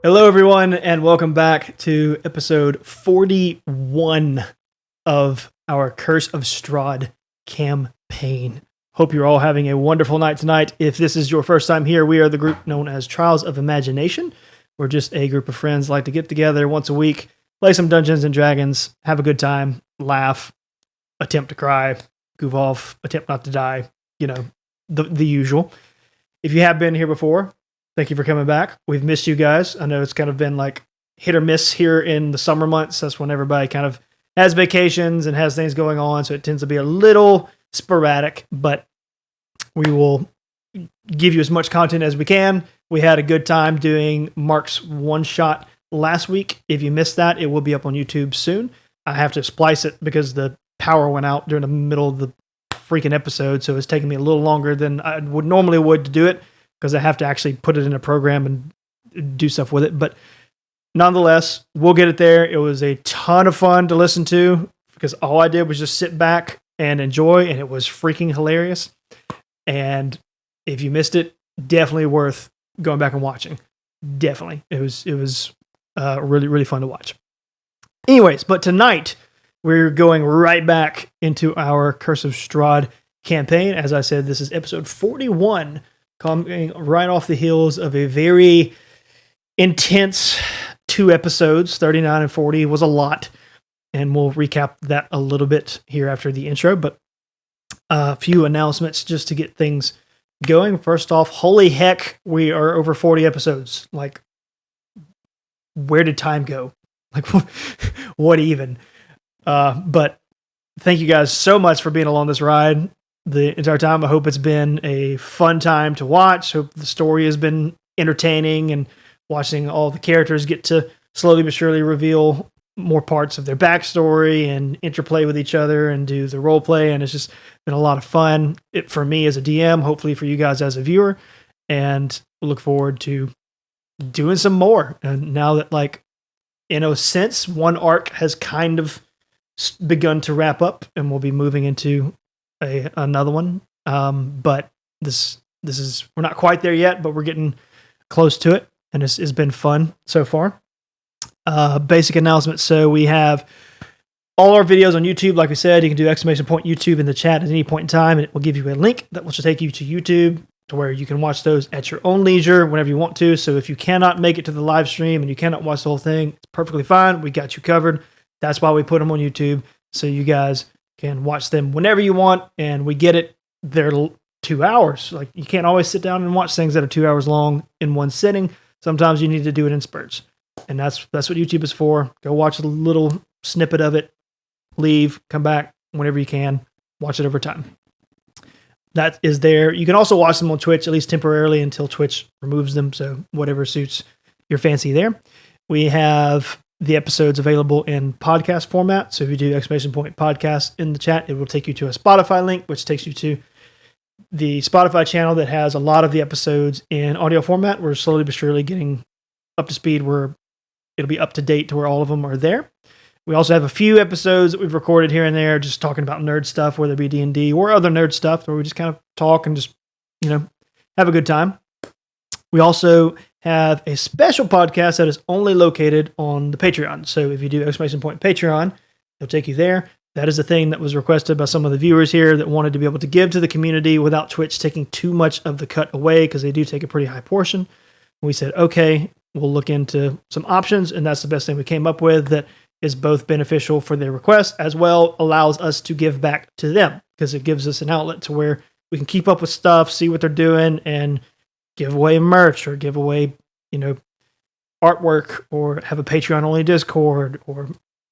Hello, everyone, and welcome back to episode 41 of our Curse of Strahd campaign. Hope you're all having a wonderful night tonight. If this is your first time here, we are the group known as Trials of Imagination. We're just a group of friends like to get together once a week, play some Dungeons and Dragons, have a good time, laugh, attempt to cry, goof off, attempt not to die, the usual. If you have been here before, thank you for coming back. We've missed you guys. I know it's kind of been like hit or miss here in the summer months. That's when everybody kind of has vacations and has things going on. So it tends to be a little sporadic, but we will give you as much content as we can. We had a good time doing Mark's one shot last week. If you missed that, it will be up on YouTube soon. I have to splice it because the power went out during the middle of the freaking episode. So it's taking me a little longer than I would normally to do it, because I have to actually put it in a program and do stuff with it. But nonetheless, we'll get it there. It was a ton of fun to listen to because all I did was just sit back and enjoy, and it was freaking hilarious. And if you missed it, definitely worth going back and watching. Definitely. It was really, really fun to watch. Anyways, but tonight we're going right back into our Curse of Strahd campaign. As I said, this is episode 41. Coming right off the heels of a very intense 2 episodes. 39 and 40 was a lot, and we'll recap that a little bit here after the intro, but a few announcements just to get things going. First off, holy heck, we are over 40 episodes. Like, where did time go? Like, what even? But thank you guys so much for being along this ride the entire time. I hope it's been a fun time to watch. Hope the story has been entertaining, and watching all the characters get to slowly but surely reveal more parts of their backstory and interplay with each other and do the role play. And it's just been a lot of fun for me as a DM, hopefully for you guys as a viewer, and look forward to doing some more. And now that, like, in a sense, one arc has kind of begun to wrap up, and we'll be moving into another one, but this is, we're not quite there yet, but we're getting close to it, and it's been fun so far. Basic announcements. So we have all our videos on YouTube. Like we said, you can do ! YouTube in the chat at any point in time, and it will give you a link that will take you to YouTube, to where you can watch those at your own leisure whenever you want to. So if you cannot make it to the live stream and you cannot watch the whole thing, it's perfectly fine. We got you covered. That's why we put them on YouTube, so you guys can watch them whenever you want, and we get it. They're 2 hours. Like, you can't always sit down and watch things that are 2 hours long in one sitting. Sometimes you need to do it in spurts, and that's what YouTube is for. Go watch a little snippet of it, leave, come back whenever you can, watch it over time. That is there. You can also watch them on Twitch, at least temporarily, until Twitch removes them. So whatever suits your fancy there. We have the episodes available in podcast format. So if you do ! Podcast in the chat, it will take you to a Spotify link, which takes you to the Spotify channel that has a lot of the episodes in audio format. We're slowly but surely getting up to speed where it'll be up to date to where all of them are there. We also have a few episodes that we've recorded here and there, just talking about nerd stuff, whether it be D&D or other nerd stuff, where we just kind of talk and just, have a good time. We also have a special podcast that is only located on the Patreon. So if you do ! Patreon, it'll take you there. That is a thing that was requested by some of the viewers here that wanted to be able to give to the community without Twitch taking too much of the cut away, because they do take a pretty high portion. We said, okay, we'll look into some options, and that's the best thing we came up with that is both beneficial for their request, as well allows us to give back to them, because it gives us an outlet to where we can keep up with stuff, see what they're doing, and give away merch, or give away, artwork, or have a Patreon-only Discord, or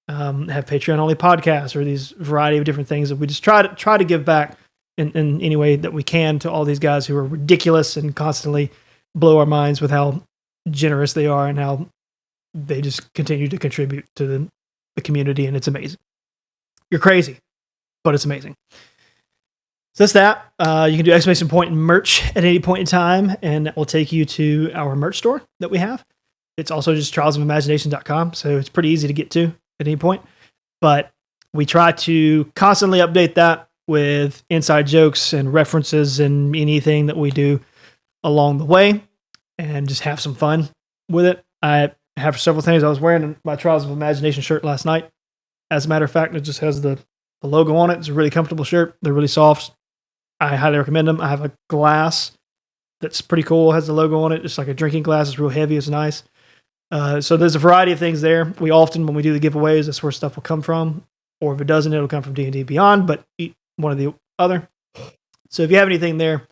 have Patreon-only podcasts, or these variety of different things that we just try to give back in any way that we can to all these guys who are ridiculous and constantly blow our minds with how generous they are and how they just continue to contribute to the community, and it's amazing. You're crazy, but it's amazing. So that's that. You can do ! Merch at any point in time, and that will take you to our merch store that we have. It's also just trialsofimagination.com, so it's pretty easy to get to at any point. But we try to constantly update that with inside jokes and references and anything that we do along the way, and just have some fun with it. I have several things. I was wearing my Trials of Imagination shirt last night. As a matter of fact, it just has the logo on it. It's a really comfortable shirt. They're really soft. I highly recommend them. I have a glass that's pretty cool. It has the logo on it. It's like a drinking glass. It's real heavy. It's nice. So there's a variety of things there. We often, when we do the giveaways, that's where stuff will come from. Or if it doesn't, it'll come from D&D Beyond, but one or the other. So if you have anything there,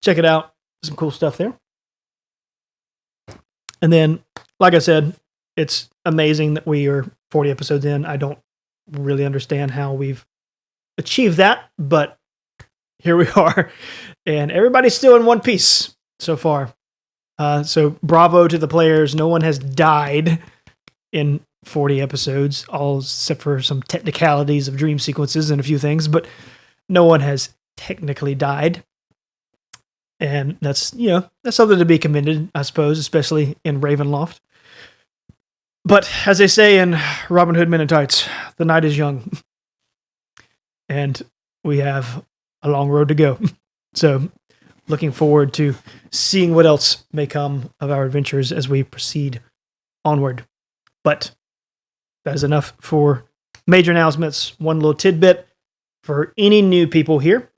check it out. Some cool stuff there. And then, like I said, it's amazing that we are 40 episodes in. I don't really understand how we've achieved that, but here we are. And everybody's still in one piece so far. So bravo to the players. No one has died in 40 episodes, all except for some technicalities of dream sequences and a few things, but no one has technically died. And that's something to be commended, I suppose, especially in Ravenloft. But as they say in Robin Hood Men in Tights, the night is young. And we have a long road to go. So looking forward to seeing what else may come of our adventures as we proceed onward. But that is enough for major announcements. One little tidbit for any new people here.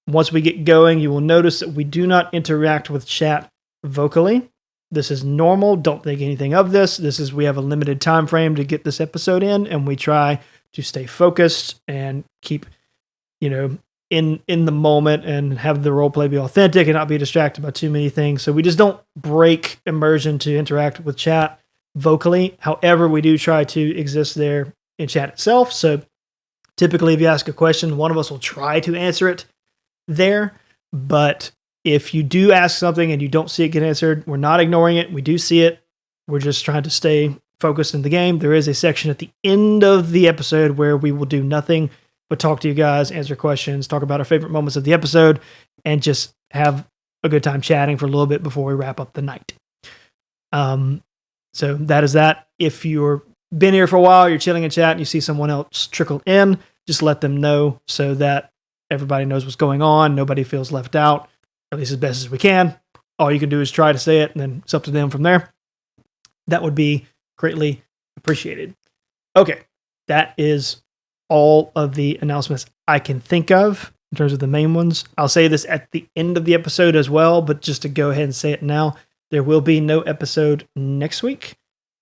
Once we get going, you will notice that we do not interact with chat vocally. This is normal. Don't think anything of this. We have a limited time frame to get this episode in, and we try to stay focused and keep, in the moment and have the roleplay be authentic and not be distracted by too many things. So we just don't break immersion to interact with chat vocally. However, we do try to exist there in chat itself. So typically, if you ask a question, one of us will try to answer it there. But if you do ask something and you don't see it get answered, we're not ignoring it. We do see it. We're just trying to stay focused in the game. There is a section at the end of the episode where we will do nothing but talk to you guys, answer questions, talk about our favorite moments of the episode, and just have a good time chatting for a little bit before we wrap up the night. So that is that. If you've been here for a while, you're chilling in chat, and you see someone else trickle in, just let them know so that everybody knows what's going on. Nobody feels left out, at least as best as we can. All you can do is try to say it, and then it's up to them from there. That would be greatly appreciated. Okay, that is all of the announcements I can think of in terms of the main ones. I'll say this at the end of the episode as well, but just to go ahead and say it now, there will be no episode next week.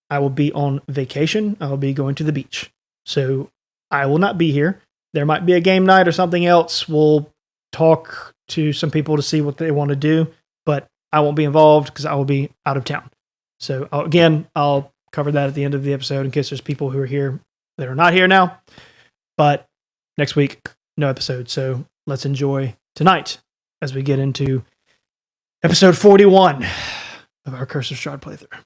I will be on vacation. I will be going to the beach. So I will not be here. There might be a game night or something else. We'll talk to some people to see what they want to do, but I won't be involved because I will be out of town. So I'll cover that at the end of the episode in case there's people who are here that are not here now. But next week, no episode. So let's enjoy tonight as we get into episode 41 of our Curse of Strahd playthrough.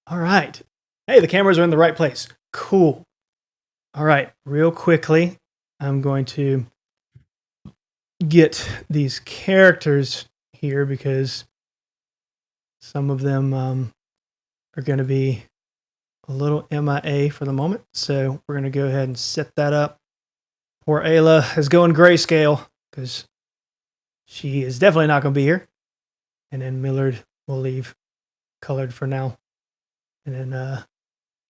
All right. Hey, the cameras are in the right place. Cool. All right. Real quickly, I'm going to get these characters here because some of them are going to be a little MIA for the moment. So we're going to go ahead and set that up. Poor Ayla is going grayscale because she is definitely not going to be here. And then Millard will leave colored for now. And then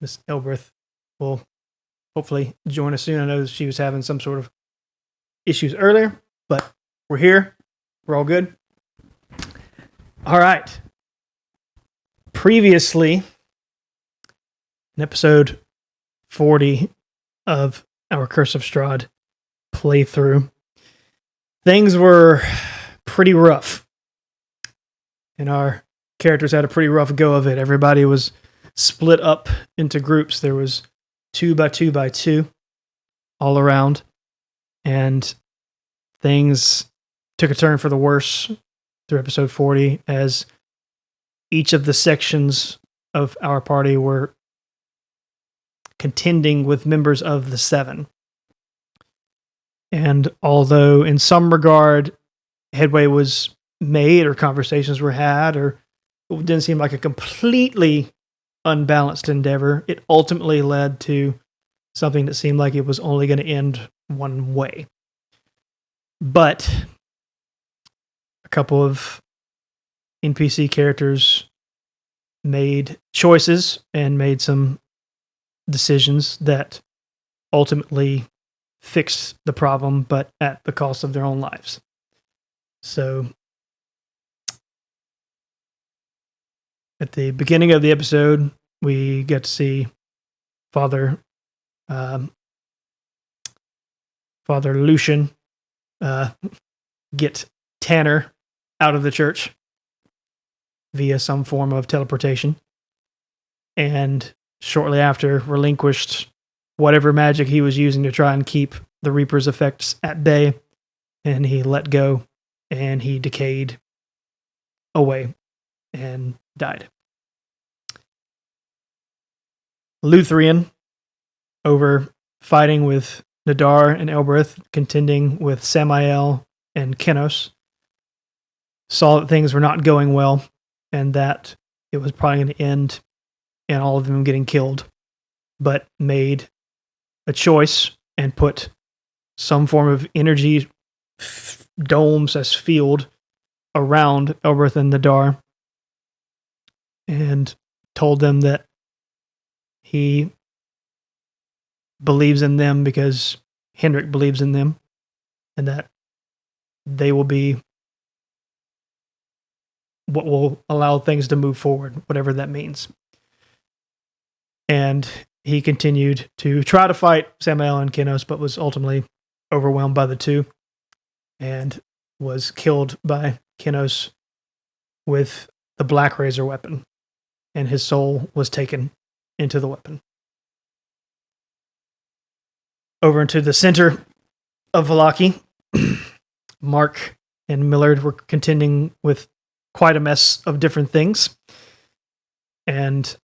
Miss Elbreth will hopefully join us soon. I know she was having some sort of issues earlier, but we're here. We're all good. All right. Previously, in episode 40 of our Curse of Strahd playthrough, things were pretty rough. And our characters had a pretty rough go of it. Everybody was split up into groups. There was 2 by 2 by 2 all around. And things took a turn for the worse through episode 40 as each of the sections of our party were contending with members of the Seven. And although in some regard headway was made or conversations were had, or it didn't seem like a completely unbalanced endeavor, it ultimately led to something that seemed like it was only going to end one way. But a couple of NPC characters made choices and made some decisions that ultimately fixed the problem, but at the cost of their own lives. So, at the beginning of the episode, we get to see Father Lucian get Tanner out of the church via some form of teleportation, and shortly after relinquished whatever magic he was using to try and keep the Reaper's effects at bay, and he let go, and he decayed away and died. Luthrian, over fighting with Nadar and Elbereth, contending with Samael and Kenos, saw that things were not going well and that it was probably going to end in all of them getting killed, but made a choice and put some form of energy domes as field around Elbereth and Nadar, and told them that he believes in them because Henrik believes in them, and that they will be what will allow things to move forward, whatever that means. And he continued to try to fight Samael and Kenos, but was ultimately overwhelmed by the two and was killed by Kenos with the Black Razor weapon, and his soul was taken into the weapon. Over into the center of Vallaki, Mark and Millard were contending with quite a mess of different things. And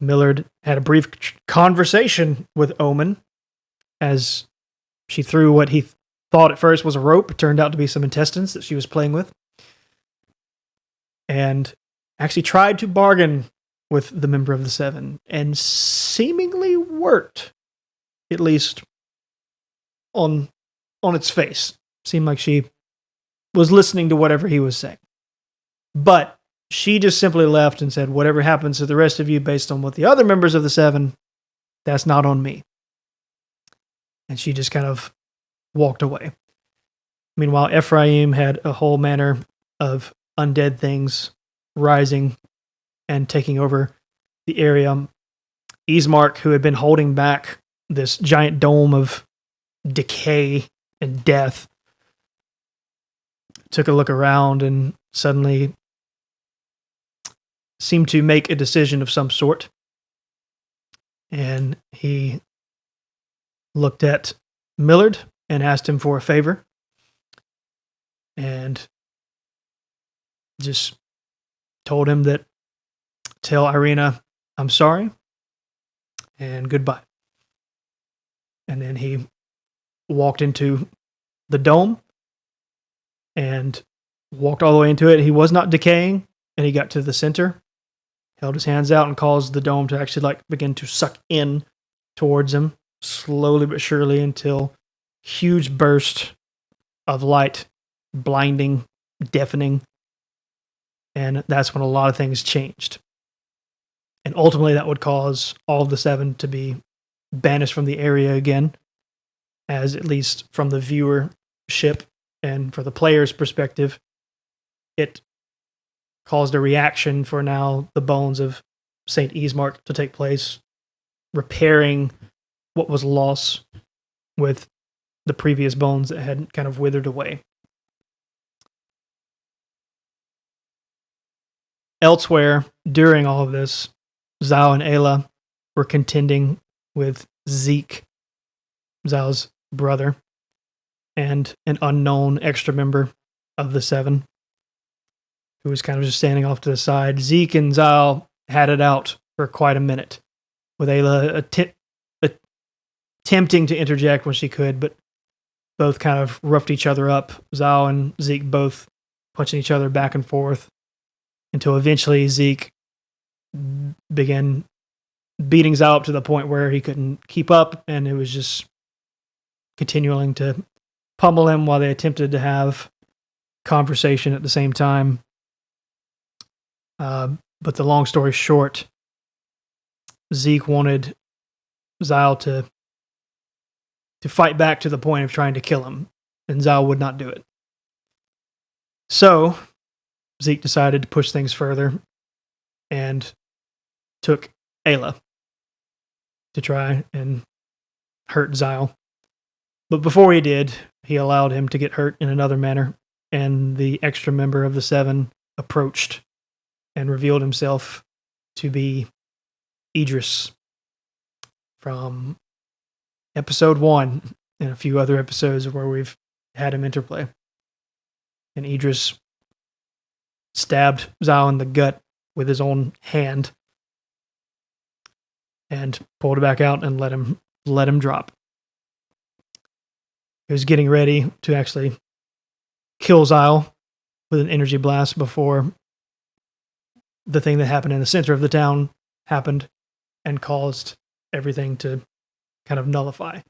Millard had a brief conversation with Omen as she threw what he thought at first was a rope. It turned out to be some intestines that she was playing with. And actually tried to bargain with the member of the Seven, and seemingly worked, at least on its face. Seemed like she was listening to whatever he was saying. But she just simply left and said, whatever happens to the rest of you based on what the other members of the Seven, that's not on me. And she just kind of walked away. Meanwhile, Ephraim had a whole manner of undead things rising and taking over the area. Ismark, who had been holding back this giant dome of decay and death, took a look around and suddenly seemed to make a decision of some sort. And he looked at Millard and asked him for a favor. And just told him that, tell Irina I'm sorry and goodbye. And then he walked into the dome and walked all the way into it. He was not decaying, and he got to the center, held his hands out, and caused the dome to actually begin to suck in towards him, slowly but surely, until huge burst of light, blinding, deafening. And that's when a lot of things changed. And ultimately that would cause all of the Seven to be banished from the area again. as at least from the viewership and for the player's perspective, it caused a reaction for now the bones of Saint Ismark to take place, repairing what was lost with the previous bones that had kind of withered away. Elsewhere, during all of this, Zhao and Ayla were contending with Zeke, Zhao's brother, and an unknown extra member of the Seven, who was kind of just standing off to the side. Zeke and Zhao had it out for quite a minute, with Ayla attempting to interject when she could, but both kind of roughed each other up. Zhao and Zeke both punching each other back and forth, until eventually Zeke began beating Zhao up to the point where he couldn't keep up, and it was just continuing to pummel him while they attempted to have conversation at the same time. But the long story short, Zeke wanted Zhao to fight back to the point of trying to kill him, and Zhao would not do it. So Zeke decided to push things further and took Ayla to try and hurt Zhao. But before he did, he allowed him to get hurt in another manner, and the extra member of the Seven approached and revealed himself to be Idris from episode 1 and a few other episodes where we've had him interplay. And Idris stabbed Zhao in the gut with his own hand and pulled it back out and let him drop. He was getting ready to actually kill Zhao with an energy blast before the thing that happened in the center of the town happened and caused everything to kind of nullify.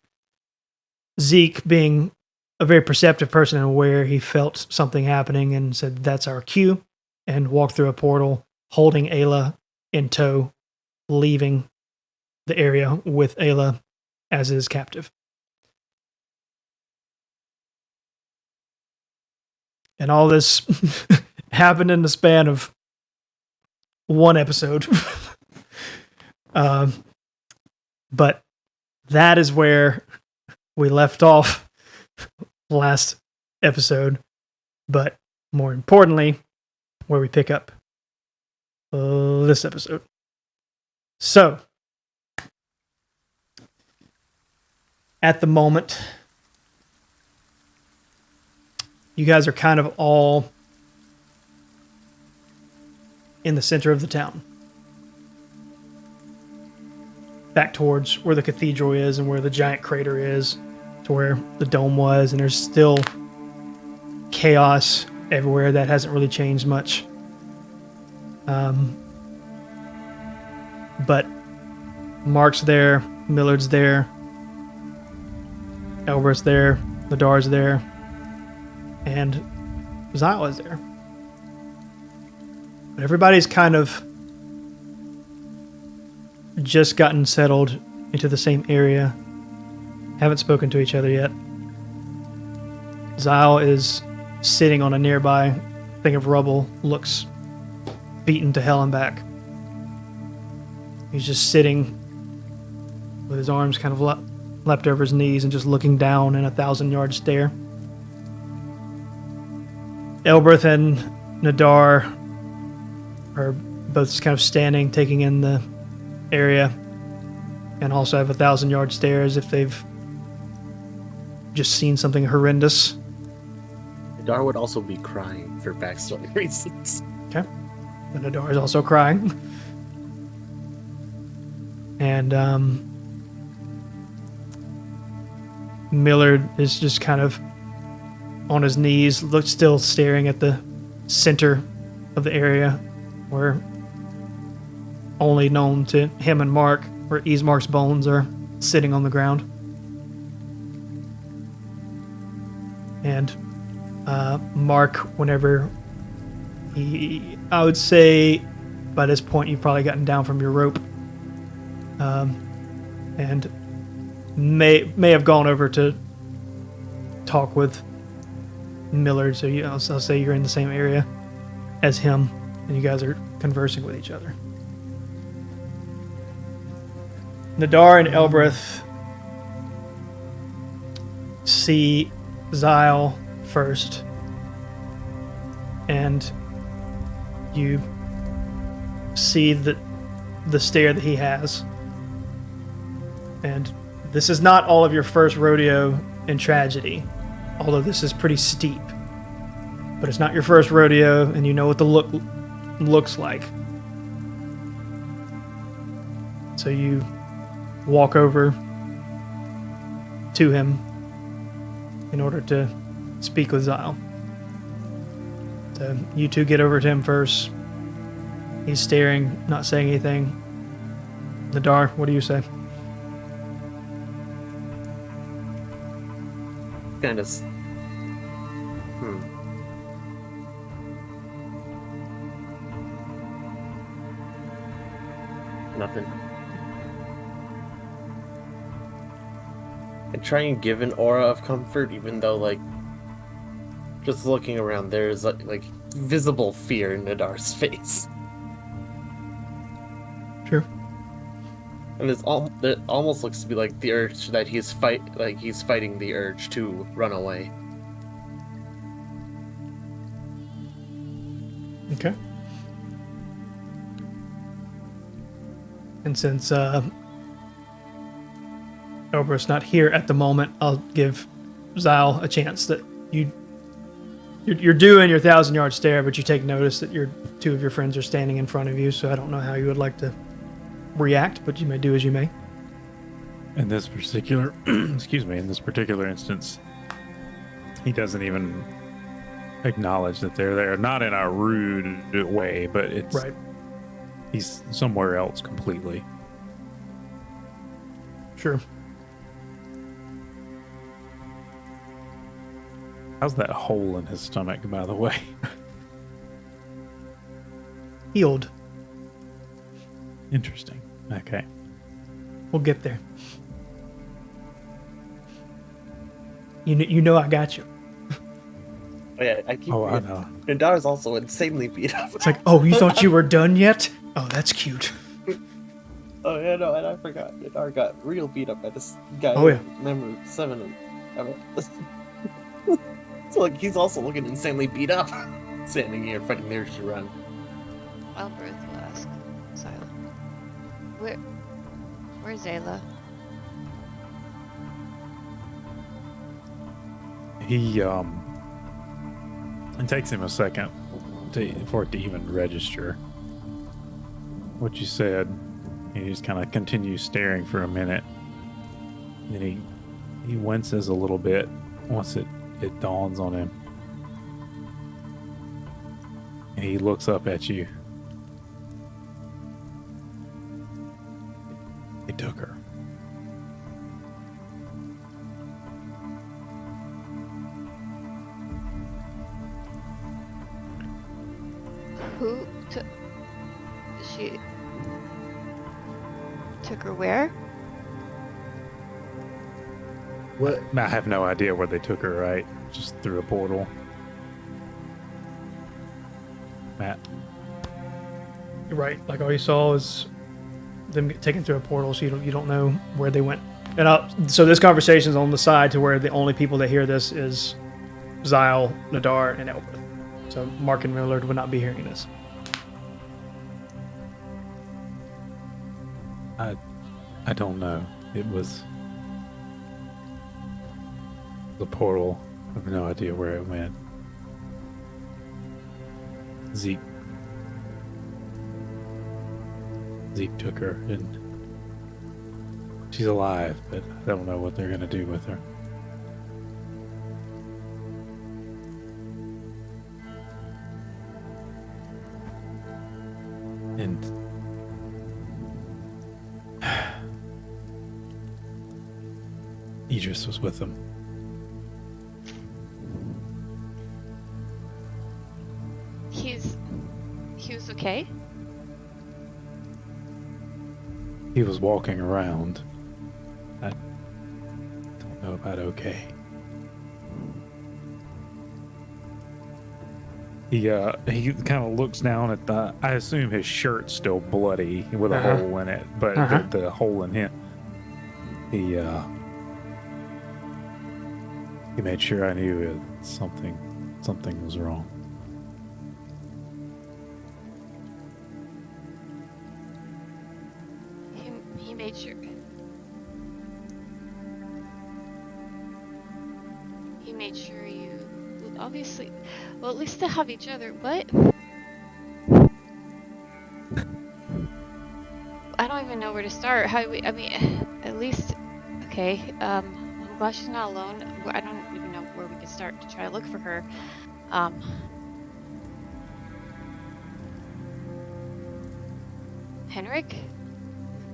Zeke, being a very perceptive person and aware, he felt something happening and said, "That's our cue," and walked through a portal, holding Ayla in tow, leaving the area with Ayla as his captive. And all this happened in the span of one episode. But that is where we left off last episode. But more importantly, where we pick up this episode. So, at the moment, you guys are kind of all in the center of the town. Back towards where the cathedral is and where the giant crater is, to where the dome was, and there's still chaos everywhere. That hasn't really changed much. But Mark's there, Millard's there, Elbert's there, Ladar's there, and Zyle is there. But everybody's kind of just gotten settled into the same area. Haven't spoken to each other yet. Zyle is sitting on a nearby thing of rubble, looks beaten to hell and back. He's just sitting with his arms kind of leapt over his knees and just looking down in a 1,000-yard stare. Elberth and Nadar are both just kind of standing, taking in the area, and also have 1,000-yard stare as if they've just seen something horrendous. Nadar would also be crying for backstory reasons. Okay. But Nadar is also crying. And Millard is just kind of on his knees, still staring at the center of the area where only known to him and Mark, where Ismark's bones are sitting on the ground. And Mark, whenever I would say by this point you've probably gotten down from your rope, and may have gone over to talk with Millard, so I'll say you're in the same area as him, and you guys are conversing with each other. Nadar and Elbreth see Zyle first, and you see the stare that he has. And this is not all of your first rodeo in tragedy, although this is pretty steep. But it's not your first rodeo, and you know what the look looks like. So you walk over to him in order to speak with Zyle. So you two get over to him first. He's staring, not saying anything. Nadar, what do you say? Kind of. Nothing. I try and give an aura of comfort, even though, like, just looking around, there's like visible fear in Nadar's face. Sure. And it almost looks to be like the urge that he's fighting the urge to run away. Okay. And since Elbreth's not here at the moment, I'll give Zyle a chance that you're doing your 1,000-yard stare, but you take notice that two of your friends are standing in front of you, so I don't know how you would like to react, but you may do as you may. In this particular, in this particular instance, he doesn't even acknowledge that they're there. Not in a rude way, but it's right. He's somewhere else completely. Sure. How's that hole in his stomach, by the way? Healed. Interesting. Okay. We'll get there. You know I got you. Oh yeah, I know. Nadar's also insanely beat up. It's like, oh, you thought you were done yet? Oh, that's cute. Oh yeah, no, and I forgot. Nadar got real beat up by this guy. Oh yeah. Number 7. So like he's also looking insanely beat up, standing here fighting the urge to run. Elbreth will ask Zyle. Where's Ayla? It takes him a second for it to even register what you said. He just kind of continues staring for a minute. Then he winces a little bit once it dawns on him. And he looks up at you. They took her. Who took... She... took her where? What? I have no idea where they took her, right? Just through a portal. Matt? You're right. Like all you saw is them get taken through a portal, so you don't know where they went. And so this conversation is on the side to where the only people that hear this is Zyle, Nadar, and Elbreth. So Mark and Millard would not be hearing this. I don't know. It was the portal. I have no idea where it went. Zeke took her, and she's alive, but I don't know what they're gonna do with her. And Idris was with them. He was okay? He was walking around. I don't know about okay. He kind of looks down at the. I assume his shirt's still bloody with a Uh-huh. hole in it, but Uh-huh. the hole in him. He made sure I knew it, something was wrong. He made sure. He made sure you. Well, obviously. Well, at least to have each other. What? I don't even know where to start. How we? I mean, at least. Okay. I'm glad she's not alone. I don't even know where we could start to try to look for her. Henrik?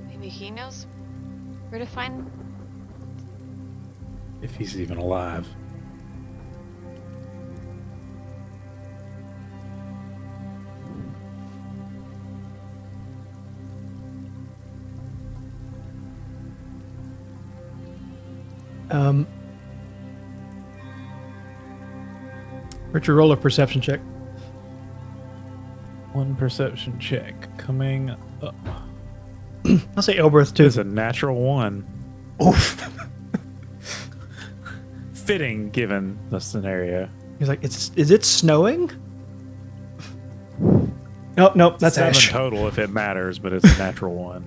Maybe he knows where to find. If he's even alive. Richard, roll a perception check. One perception check coming up. I'll say Elberth too. It's a natural one. Oof. Fitting given the scenario. He's like, is it snowing? Nope, that's 7 Ash. total if it matters, but it's a natural one.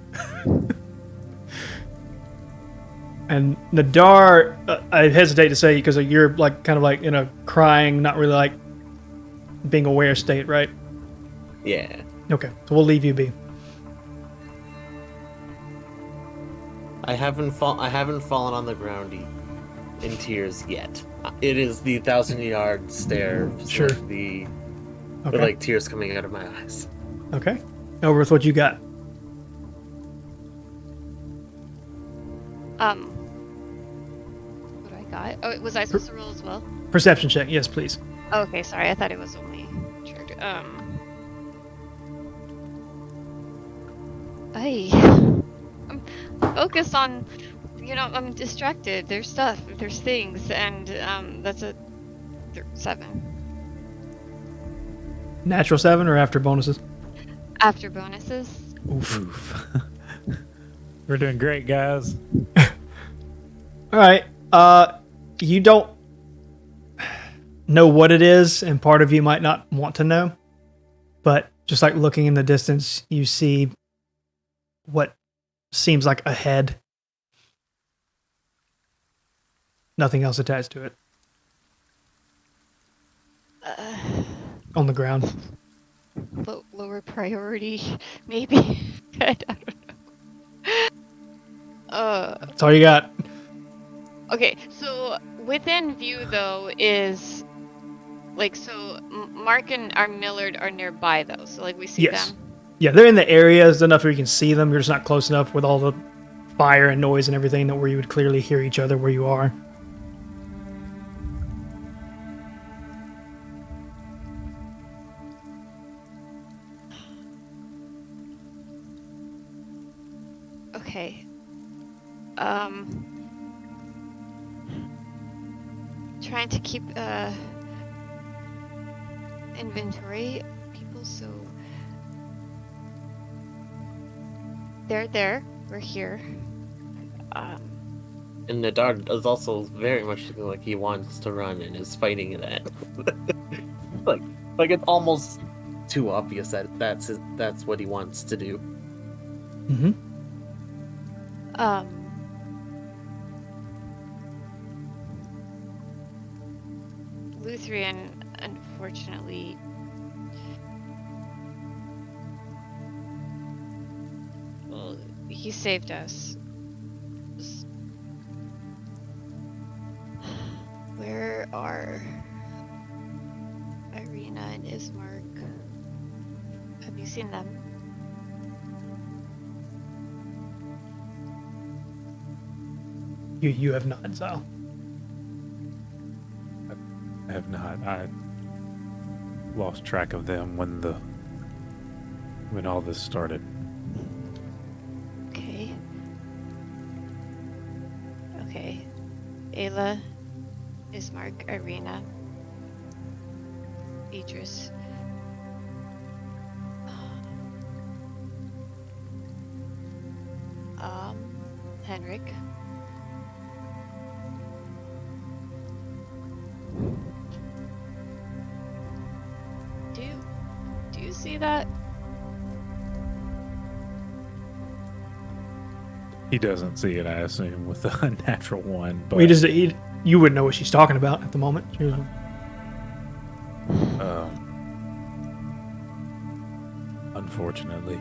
And Nadar, I hesitate to say because you're like kind of like in a crying, not really like being aware state, right? Yeah. Okay, so we'll leave you be. I haven't fallen on the ground in tears yet. It is the 1,000-yard stare. Sure. With Okay. like tears coming out of my eyes. Okay. Elberth, what you got? What do I got? Oh, was I supposed to roll as well? Perception check, yes, please. Oh, okay, sorry. I thought it was only triggered. I'm focused on, I'm distracted. There's stuff, there's things, and that's a 7 Natural 7 or after bonuses? after bonuses. Oof. We're doing great, guys. All right. You don't know what it is, and part of you might not want to know. But just like looking in the distance, you see what seems like a head. Nothing else attached to it. On the ground. Lower priority, maybe. I don't know. That's all you got. Okay, so within view though is like Mark and our Millard are nearby though, so like we see Yes. them. Yeah, they're in the areas enough where you can see them. You're just not close enough with all the fire and noise and everything that where you would clearly hear each other where you are. Okay. Trying to keep inventory of people, so they're there, we're here. And Nadar is also very much looking like he wants to run and is fighting that. like it's almost too obvious that that's what he wants to do. Mm-hmm. Luthrian, unfortunately, well, he saved us. Where are Irina and Ismark? Have you seen them? You have not, so. I have not. I lost track of them when all this started. Okay. Okay. Ayla, Ismark, Irina. Idris. Henrik. Do you see that? He doesn't see it, I assume, with the unnatural one. But you wouldn't know what she's talking about at the moment. She was- unfortunately,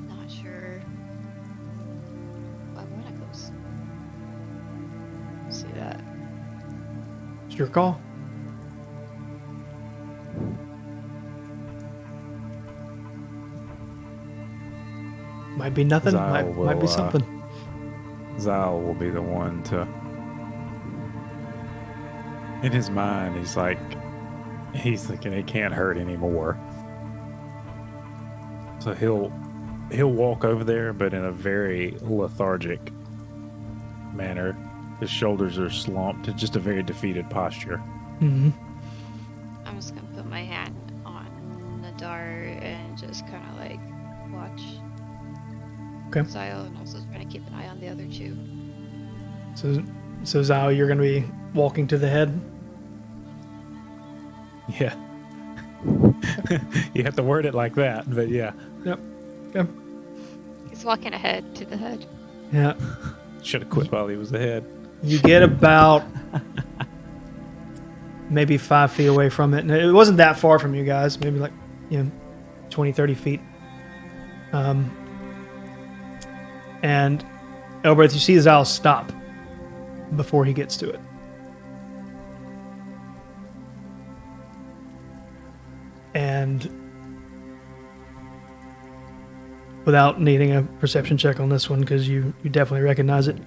Not sure. I want to go see that. It's your call. Might be nothing. Zyle Might be will, something. Zal will be the one to. In his mind, he's thinking it can't hurt anymore. So he'll walk over there, but in a very lethargic manner. His shoulders are slumped. It's just a very defeated posture. Mm-hmm. I'm just gonna put my hand on Nadar and just kind of like watch. Okay. Zyle, and also trying to keep an eye on the other two. So Zao, you're going to be walking to the head. Yeah. You have to word it like that, but yeah. Yep. Okay. He's walking ahead to the head. Yeah. Should have quit while he was ahead. You get about maybe 5 feet away from it. And it wasn't that far from you guys. Maybe like, 20, 30 feet. And Elbreth, you see Zal stop before he gets to it. And without needing a perception check on this one, because you definitely recognize it,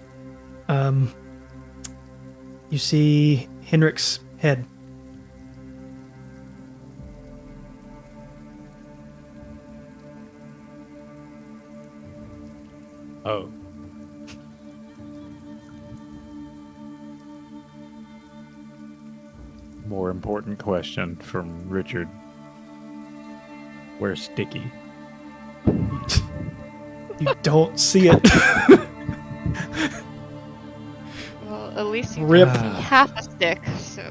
you see Henrik's head. Oh. More important question from Richard. Where's Sticky? You don't see it. Well, at least you Rip. can see half a stick, so.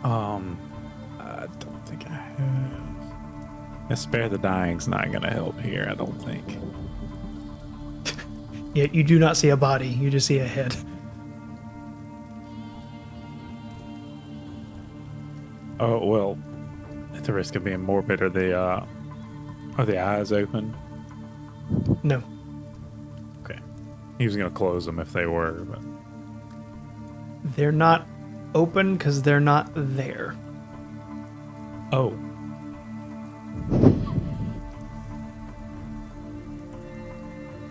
I don't think I have. A spare the dying's not gonna help here, I don't think. Yeah, you do not see a body. You just see a head. Oh well, at the risk of being morbid, are the eyes open? No. Okay. He was gonna close them if they were, but They're not open because they're not there. oh.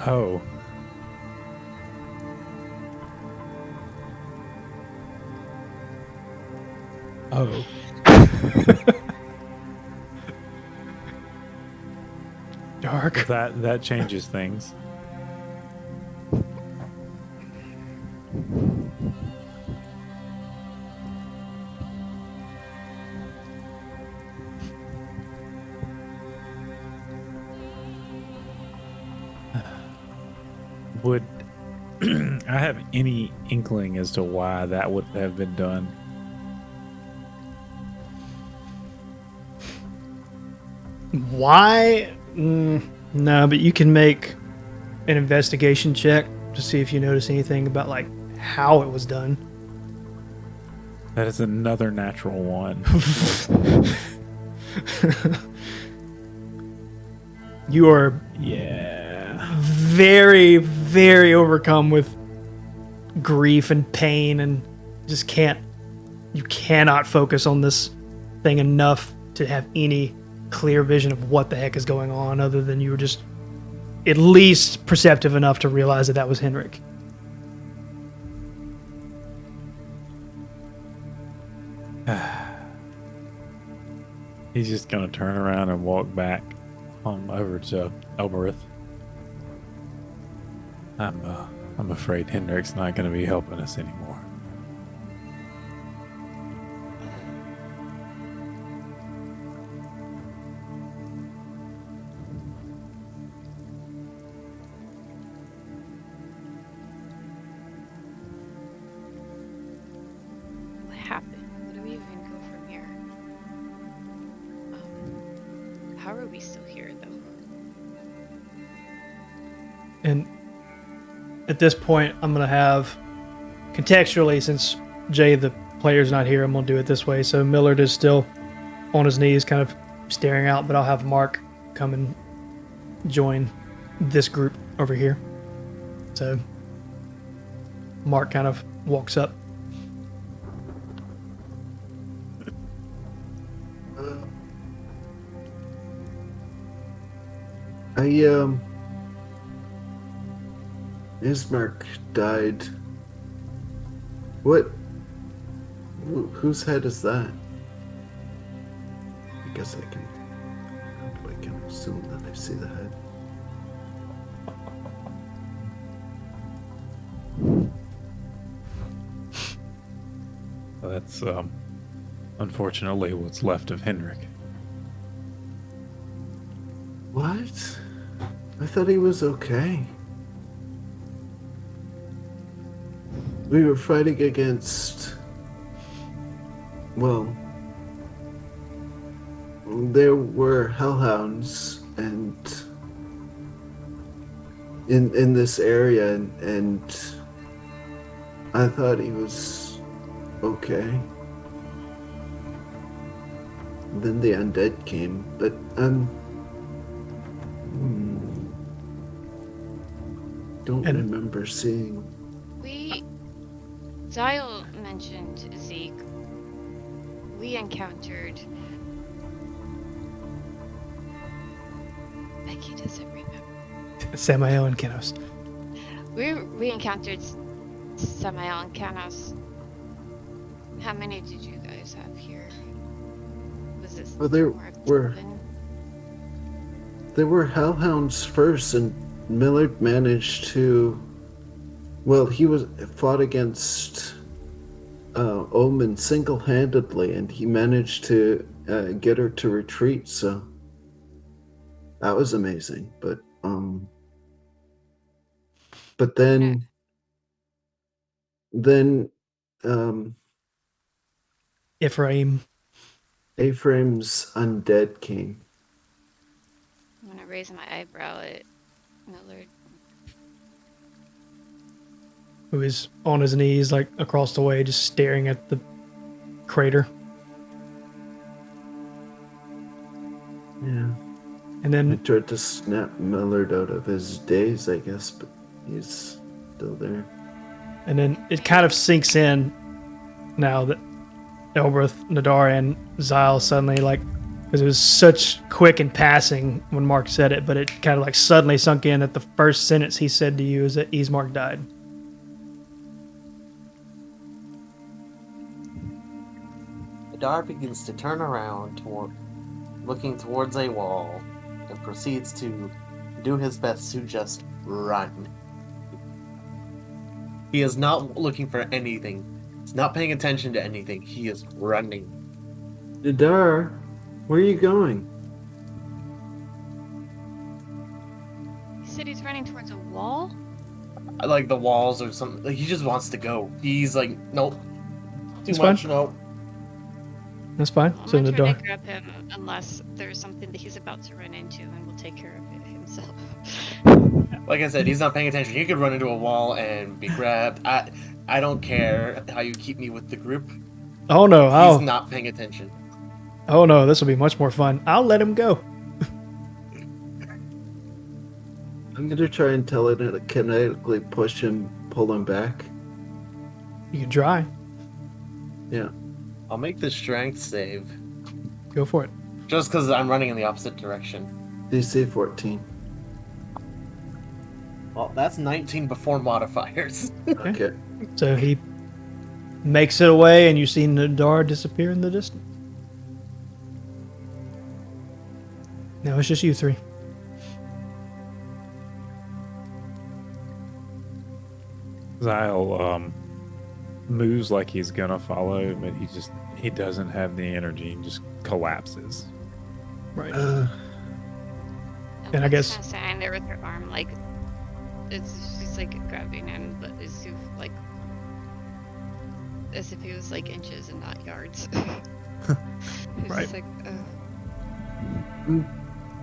Oh. Oh. Dark. That changes things. Would I have any inkling as to why that would have been done? Why? No, but you can make an investigation check to see if you notice anything about like how it was done. That is another natural one. You are very, very overcome with grief and pain and just you cannot focus on this thing enough to have any clear vision of what the heck is going on, other than you were just at least perceptive enough to realize that was Henrik. He's just gonna turn around and walk back over to Elbereth. I'm afraid Hendrik's not going to be helping us anymore. What happened? Where do we even go from here? How are we still here, though? And at this point, I'm going to have, contextually, since Jay, the player's not here, I'm going to do it this way. So Millard is still on his knees, kind of staring out, but I'll have Mark come and join this group over here. So Mark kind of walks up. Ismark died. What? Whose head is that? I guess I can assume that I see the head. That's unfortunately what's left of Hendrik. What? I thought he was okay. We were fighting against... Well... There were hellhounds and... In this area, and... I thought he was... okay. Then the undead came, but, don't remember seeing... Zyle mentioned Zeke. We encountered... Becky doesn't remember. Samael and Kenos. We encountered Samael and Kenos. How many did you guys have here? Was this Well, there more of were... 7? There were hellhounds first, and Millard managed to... Well, he fought against Omen single-handedly, and he managed to get her to retreat, so... That was amazing, but then... Ephraim's undead came. I'm gonna raise my eyebrow at Millard. who is on his knees, like across the way, just staring at the crater. Yeah. And I then tried to snap Millard out of his daze, I guess, but he's still there. And then it kind of sinks in now that Elbereth, Nadar, and Zyle suddenly, like, because it was such quick and passing when Mark said it, but it kind of like suddenly sunk in that the first sentence he said to you is that Ismark died. Nadar begins to turn around, looking towards a wall, and proceeds to do his best to just run. He is not looking for anything. He's not paying attention to anything. He is running. Nadar, where are you going? He said he's running towards a wall? Like the walls or something. Like he just wants to go. He's like, nope. Too That's much, fine. nope. That's fine. I'm So not trying Nadar. to grab him unless there's something that he's about to run into, and we'll take care of it himself. Like I said, he's not paying attention. He could run into a wall and be grabbed. I don't care how you keep me with the group. Oh no! He's not paying attention. Oh no! This will be much more fun. I'll let him go. I'm gonna try and kinetically push him, pull him back. You can try. Yeah. I'll make the strength save. Go for it. Just because I'm running in the opposite direction. DC 14. Well, that's 19 before modifiers. Okay. So he makes it away, and you see Nadar disappear in the distance. Now it's just you three. Zyle moves like he's gonna follow, but he doesn't have the energy and just collapses. Right. And I Mark's guess- kind of standing there with her arm, like she's like grabbing him, but as if like as if he was like inches and not yards. It's Right. just like, I'm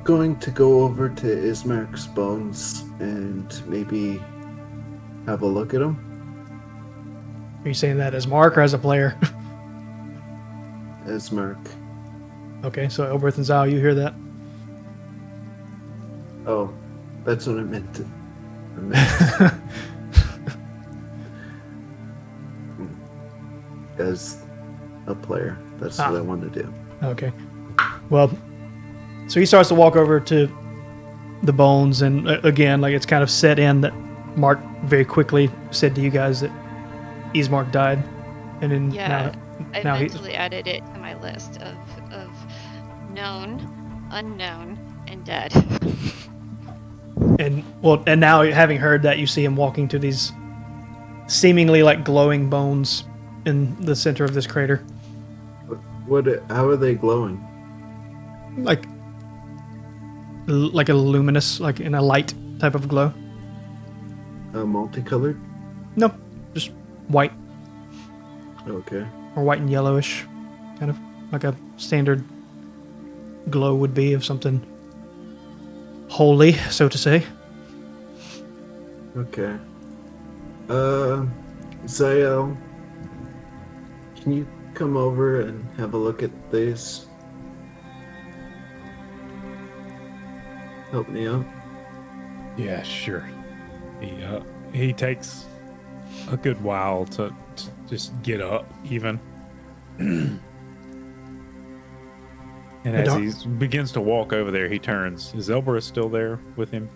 going to go over to Ismark's bones and maybe have a look at them. Are you saying that as Mark or as a player? Ismark. Okay, so Elberth and Zal, you hear that? Oh, that's what I meant to. I meant as a player. That's what I want to do. Okay. Well, so he starts to walk over to the bones, and again, like it's kind of set in that Mark very quickly said to you guys that Ismark died, and then yeah, I now he- mentally added it to my list of known, unknown, and dead. and now having heard that, you see him walking to these seemingly like glowing bones in the center of this crater, How are they glowing? like a luminous, like in a light type of glow. Multicolored? No, just white Okay. or white and yellowish, kind of like a standard glow would be of something holy, so to say. Okay. Zael, can you come over and have a look at these? Help me out. Yeah, sure. He takes a good while to just get up, even. And as he begins to walk over there, he turns. Is Elbereth still there with him?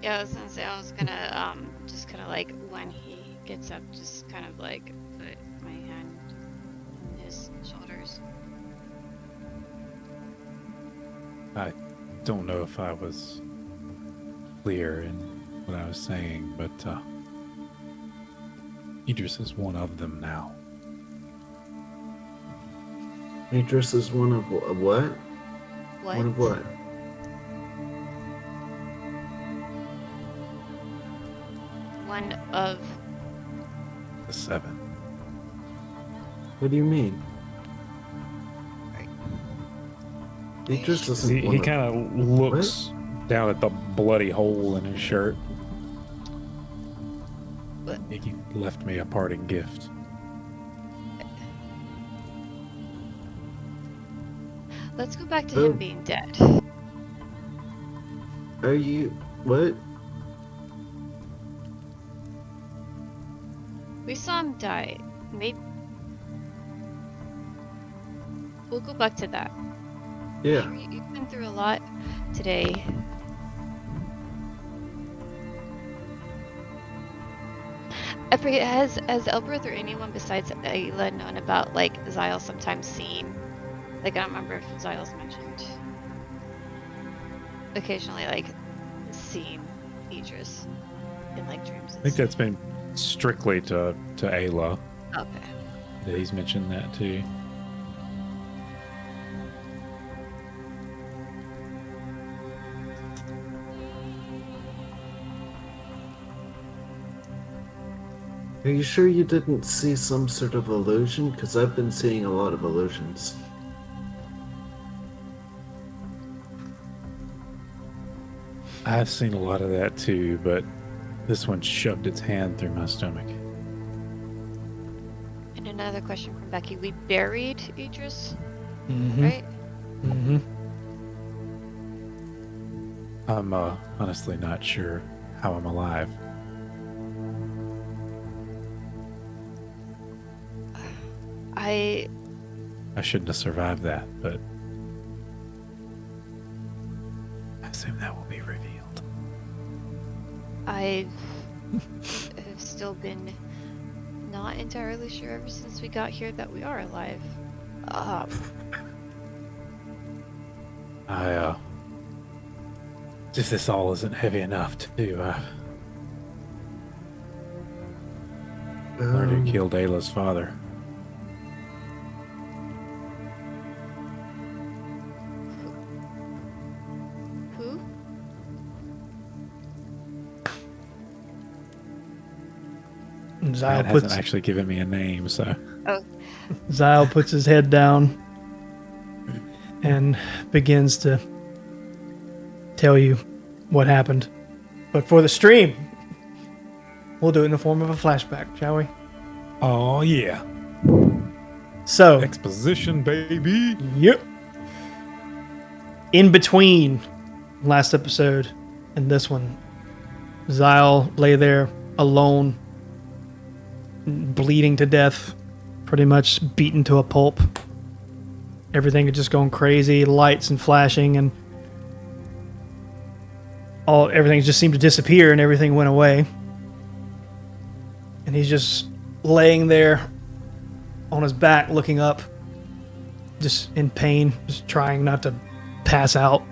Yeah, I was gonna say I was gonna just kind of like when he gets up, just kind of like put my hand on his shoulders. I don't know if I was clear in what I was saying, but Idris is one of them now. Idris is one of what? What? One of what? One of The 7. What do you mean? Right. Idris isn't He one of... kind of looks down at the bloody hole in his shirt. What? He left me a parting gift. Let's go back to Oh. him being dead. Are you... What? We saw him die. Maybe we'll go back to that. Yeah. You've been through a lot today. I forget, has Elbereth or anyone besides Ayla known about like Zyle sometimes seeing? Like I don't remember if Zyle's mentioned. Occasionally like seeing Idris in like dreams. I think that's been strictly to Ayla okay. that he's mentioned that too. Are you sure you didn't see some sort of illusion? Because I've been seeing a lot of illusions. I've seen a lot of that too, but this one shoved its hand through my stomach. And another question from Becky. We buried Idris, Mm-hmm. right? Mm-hmm. I'm honestly not sure how I'm alive. I shouldn't have survived that, but I assume that will be revealed. I have still been not entirely sure ever since we got here that we are alive. If this all isn't heavy enough to Learned who killed Ayla's father. Who? And Dad hasn't actually given me a name, so. Oh, Zyle puts his head down and begins to tell you what happened. But for the stream, we'll do it in the form of a flashback, shall we? Oh, yeah. So, Exposition, baby. yep. In between last episode and this one, Zyle lay there alone, bleeding to death, pretty much beaten to a pulp. Everything had just gone crazy, lights and flashing, and everything just seemed to disappear, and everything went away. And he's just laying there on his back, looking up, just in pain, just trying not to pass out.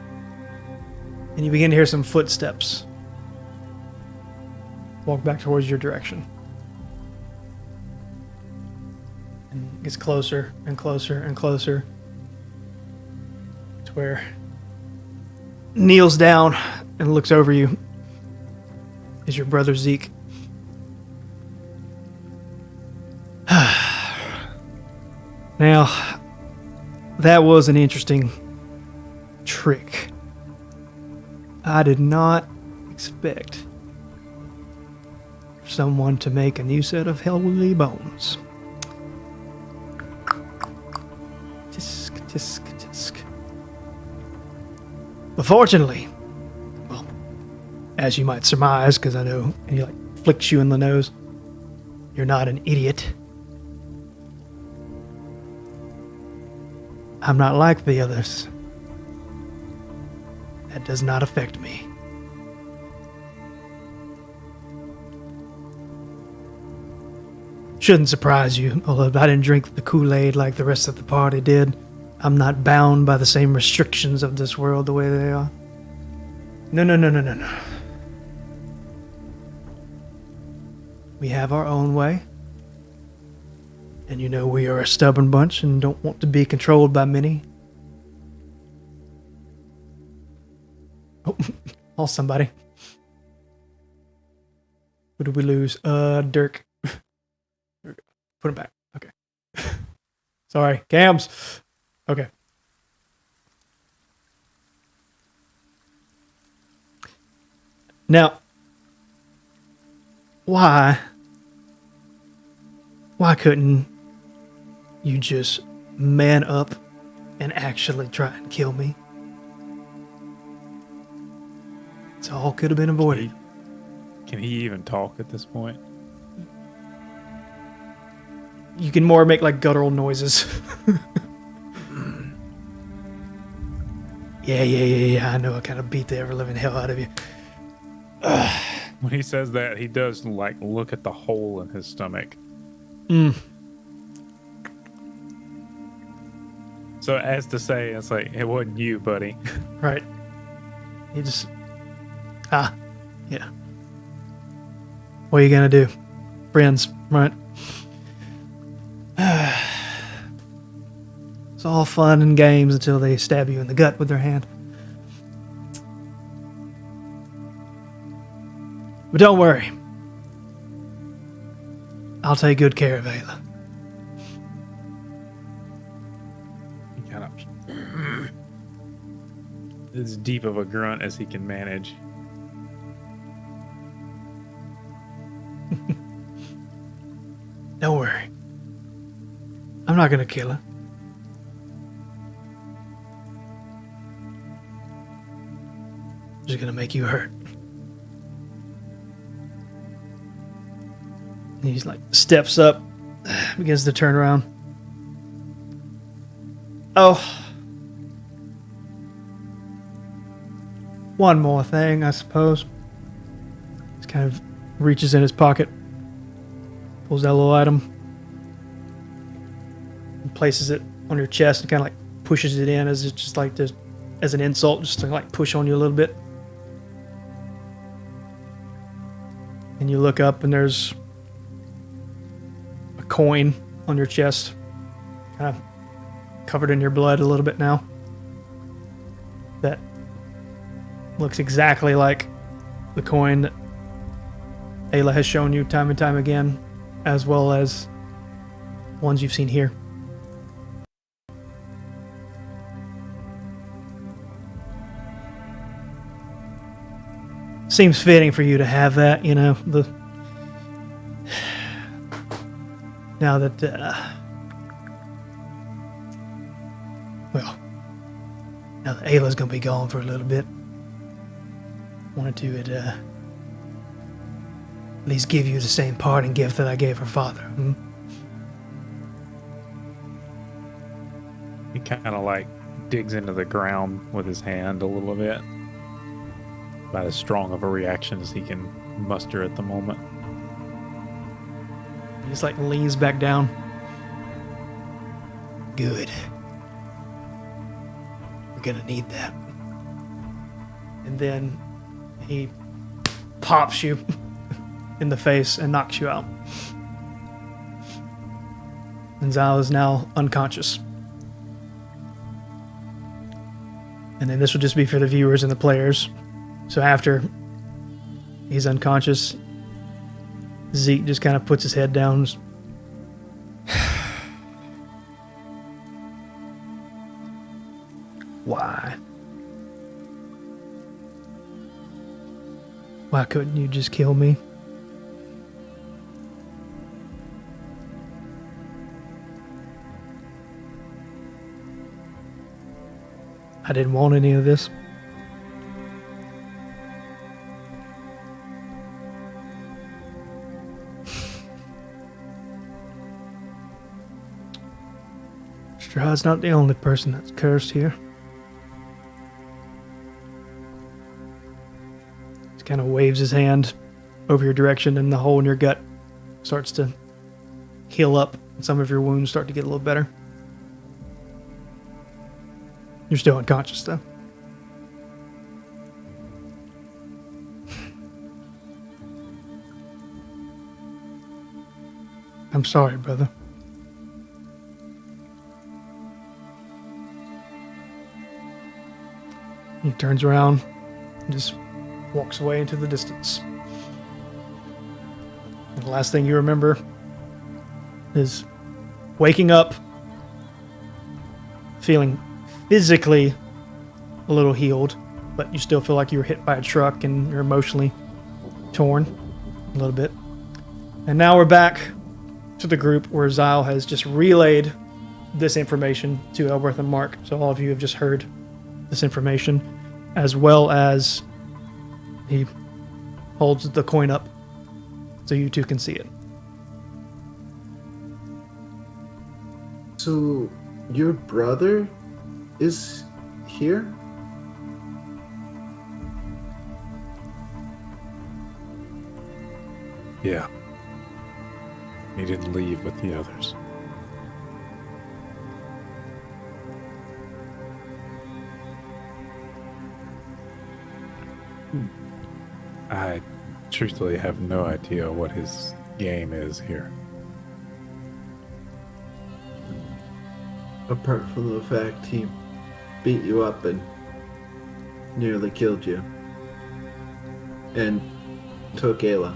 And you begin to hear some footsteps walk back towards your direction. And it gets closer and closer and closer to where kneels down and looks over you is your brother Zeke. Now, that was an interesting trick. I did not expect someone to make a new set of healthy bones. Tisk, tisk, tisk. But fortunately, well, as you might surmise, because I know, and he flicks you in the nose, you're not an idiot. I'm not like the others. That does not affect me. Shouldn't surprise you, although I didn't drink the Kool-Aid like the rest of the party did. I'm not bound by the same restrictions of this world the way they are. No. We have our own way. And you know we are a stubborn bunch and don't want to be controlled by many. Oh, lost somebody. Who did we lose? Dirk. Put him back. Okay. Sorry. Cams. Okay. Now, why couldn't you just man up and actually try and kill me? It's all could have been avoided. Can he even talk at this point? You can more make guttural noises. Yeah. I know I kind of beat the ever living hell out of you. When he says that, he does look at the hole in his stomach. So as to say, it's it wasn't you, buddy. Right. He just... yeah. What are you gonna do? Friends, right? It's all fun and games until they stab you in the gut with their hand. But don't worry. I'll take good care of Ayla. He kind of as deep of a grunt as he can manage. Don't worry. I'm not gonna kill her. I'm just gonna make you hurt. And he's steps up, begins to turn around. Oh. One more thing, I suppose. Just kind of reaches in his pocket, pulls that little item, and places it on your chest and kind of pushes it in as it's just as an insult, just to push on you a little bit. And you look up and there's coin on your chest, kind of covered in your blood a little bit now. That looks exactly like the coin that Ayla has shown you time and time again, as well as ones you've seen here. Seems fitting for you to have that, you know, now that, now that Ayla's gonna be gone for a little bit, wanted to at least give you the same parting gift that I gave her father. He kind of like digs into the ground with his hand a little bit. About as strong of a reaction as he can muster at the moment. He just like leans back down. Good. We're gonna need that. And then he pops you in the face and knocks you out. And Zal is now unconscious. And then this will just be for the viewers and the players. So after he's unconscious, Zeke just kind of puts his head down. Why? Why couldn't you just kill me? I didn't want any of this. Strahd's not the only person that's cursed here. He kind of waves his hand over your direction, and the hole in your gut starts to heal up. Some of your wounds start to get a little better. You're still unconscious, though. I'm sorry, brother. He turns around and just walks away into the distance. And the last thing you remember is waking up, feeling physically a little healed, but you still feel like you were hit by a truck and you're emotionally torn a little bit. And now we're back to the group where Zyle has just relayed this information to Elworth and Mark. So all of you have just heard this information, as well as he holds the coin up so you two can see it. So, your brother is here? Yeah. He didn't leave with the others. I truthfully have no idea what his game is here. Apart from the fact he beat you up and nearly killed you. And took Ayla.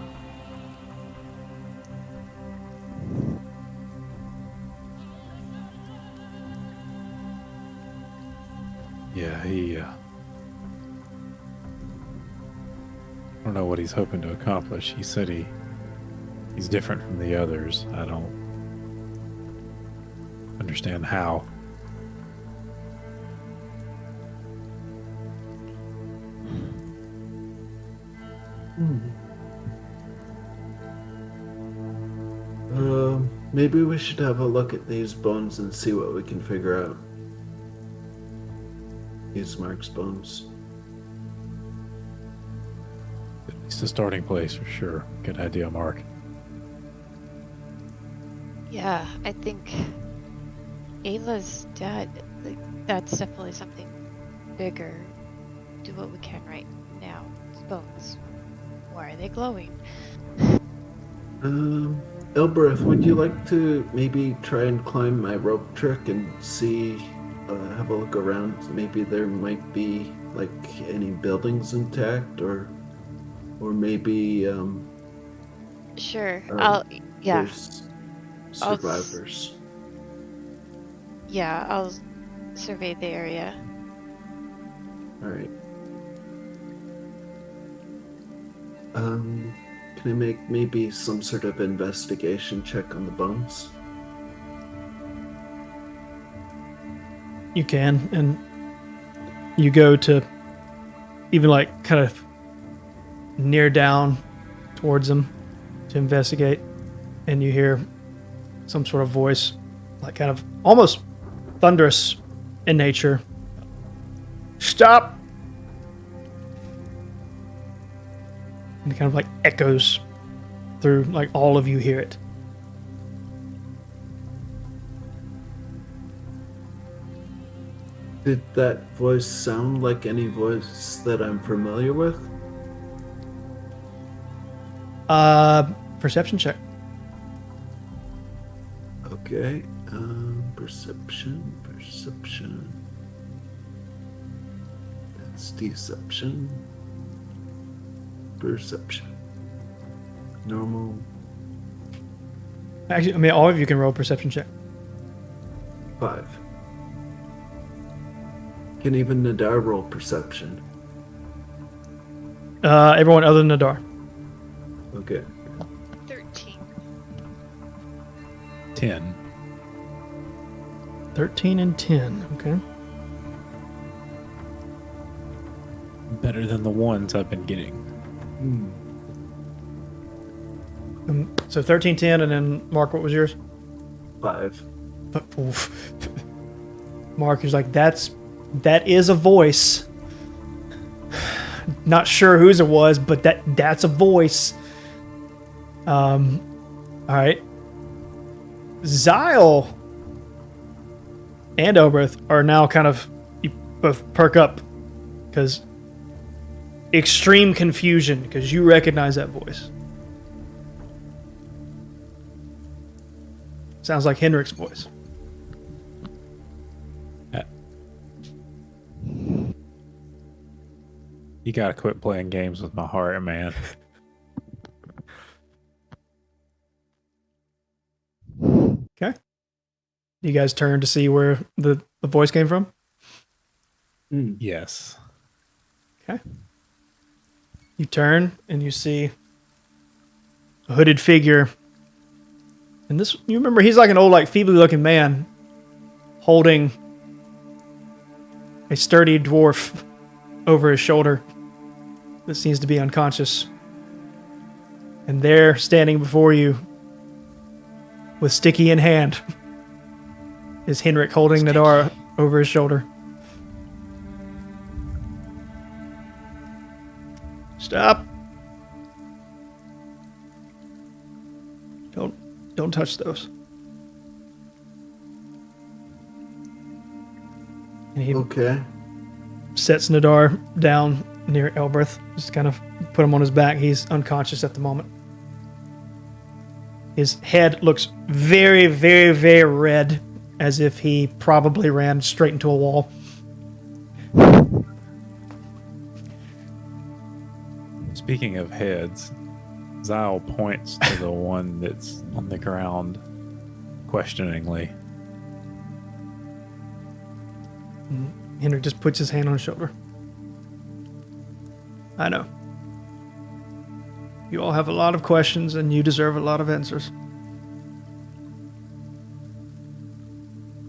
Yeah, I don't know what he's hoping to accomplish. He said he's different from the others. I don't understand how. Maybe we should have a look at these bones and see what we can figure out. These Mark's bones. At least a starting place for sure. Good idea, Mark. Yeah, I think Ayla's dead. Like, that's definitely something bigger. Do what we can right now. These bones. Why are they glowing? Elbereth, would you like to maybe try and climb my rope trick and see, have a look around? Maybe there might be like any buildings intact, or maybe Sure. um, Yeah. there's I'll survivors. I'll survey the area. All right. Can I make maybe some sort of investigation check on the bones? You can, and you go to even like kind of near down towards them to investigate, and you hear some sort of voice, like kind of almost thunderous in nature. Stop! And it kind of like echoes through, like all of you hear it. Did that voice sound like any voice that I'm familiar with? Perception check. Okay. Perception. That's deception. Perception. Normal. Actually, I mean, all of you can roll a perception check. 5. Can even Nadar roll perception? Everyone other than Nadar. Okay. 13. 10. 13 and 10. Okay. Better than the ones I've been getting. So 13, 10, and then Mark, what was yours? 5. Oof. Mark is like, that is a voice. Not sure whose it was, but that's a voice. All right. Zyle and Oberth are now kind of, you both perk up because extreme confusion because you recognize that voice. Sounds like Henrik's voice. You gotta quit playing games with my heart, man. Okay. You guys turn to see where the voice came from? Yes. Okay. You turn and you see a hooded figure. And this, you remember, he's like an old, like feebly looking man holding a sturdy dwarf over his shoulder that seems to be unconscious. And there, standing before you, with sticky in hand, is Henrik holding Nadar over his shoulder. Stop. Don't touch those. And he Okay. sets Nadar down near Elberth, just kind of put him on his back. He's unconscious at the moment. His head looks very, very, very red, as if he probably ran straight into a wall. Speaking of heads, Zyle points to the one that's on the ground questioningly. Henrik just puts his hand on his shoulder. I know. You all have a lot of questions, and you deserve a lot of answers.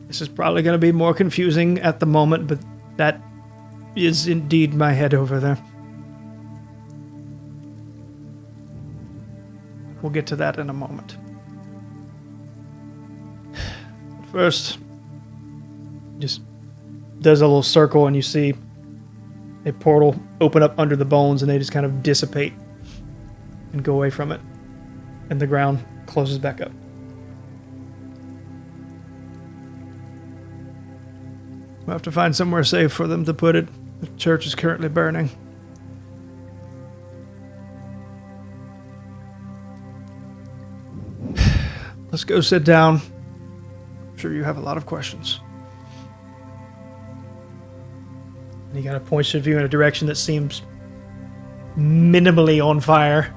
This is probably going to be more confusing at the moment, but that is indeed my head over there. We'll get to that in a moment. First, just does a little circle, and you see a portal open up under the bones, and they just kind of dissipate and go away from it. And the ground closes back up. We'll have to find somewhere safe for them to put it. The church is currently burning. let's go sit down. I'm sure you have a lot of questions. And he kind of points to you in a direction that seems minimally on fire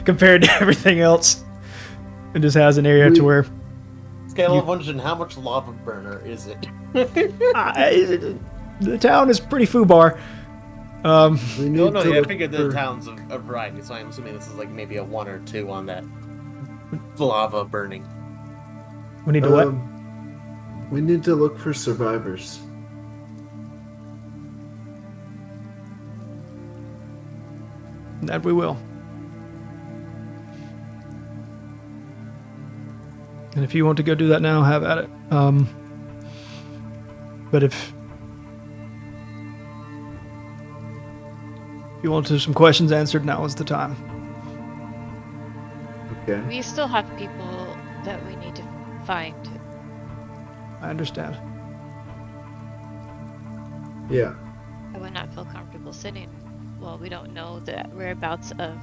compared to everything else. It just has an area to where Scale of 1 how much lava burner is it? the town is pretty foobar. We need No, to yeah, I look figured for- the towns of variety, so I'm assuming this is like maybe a 1 or 2 on that lava burning. We need to what? We need to look for survivors. That we will. And if you want to go do that now, have at it. But if you want to some questions answered, now is the time. Okay. We still have people that we need to find. I understand. Yeah. I would not feel comfortable sitting. Well, we don't know the whereabouts of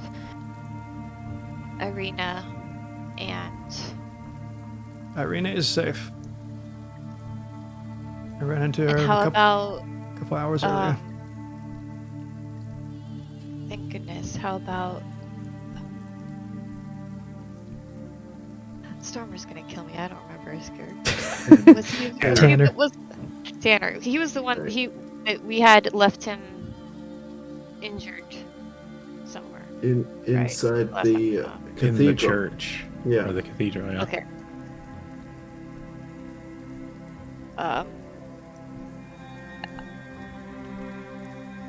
Irina and Irina is safe. I ran into her and a how couple about hours earlier. thank goodness. How about Stormer's gonna kill me. I don't remember his character. Was he Tanner. Was Tanner? He was the one. We had left him injured somewhere. Inside Last the time we cathedral. In the church. Yeah. Or the cathedral, yeah. Okay.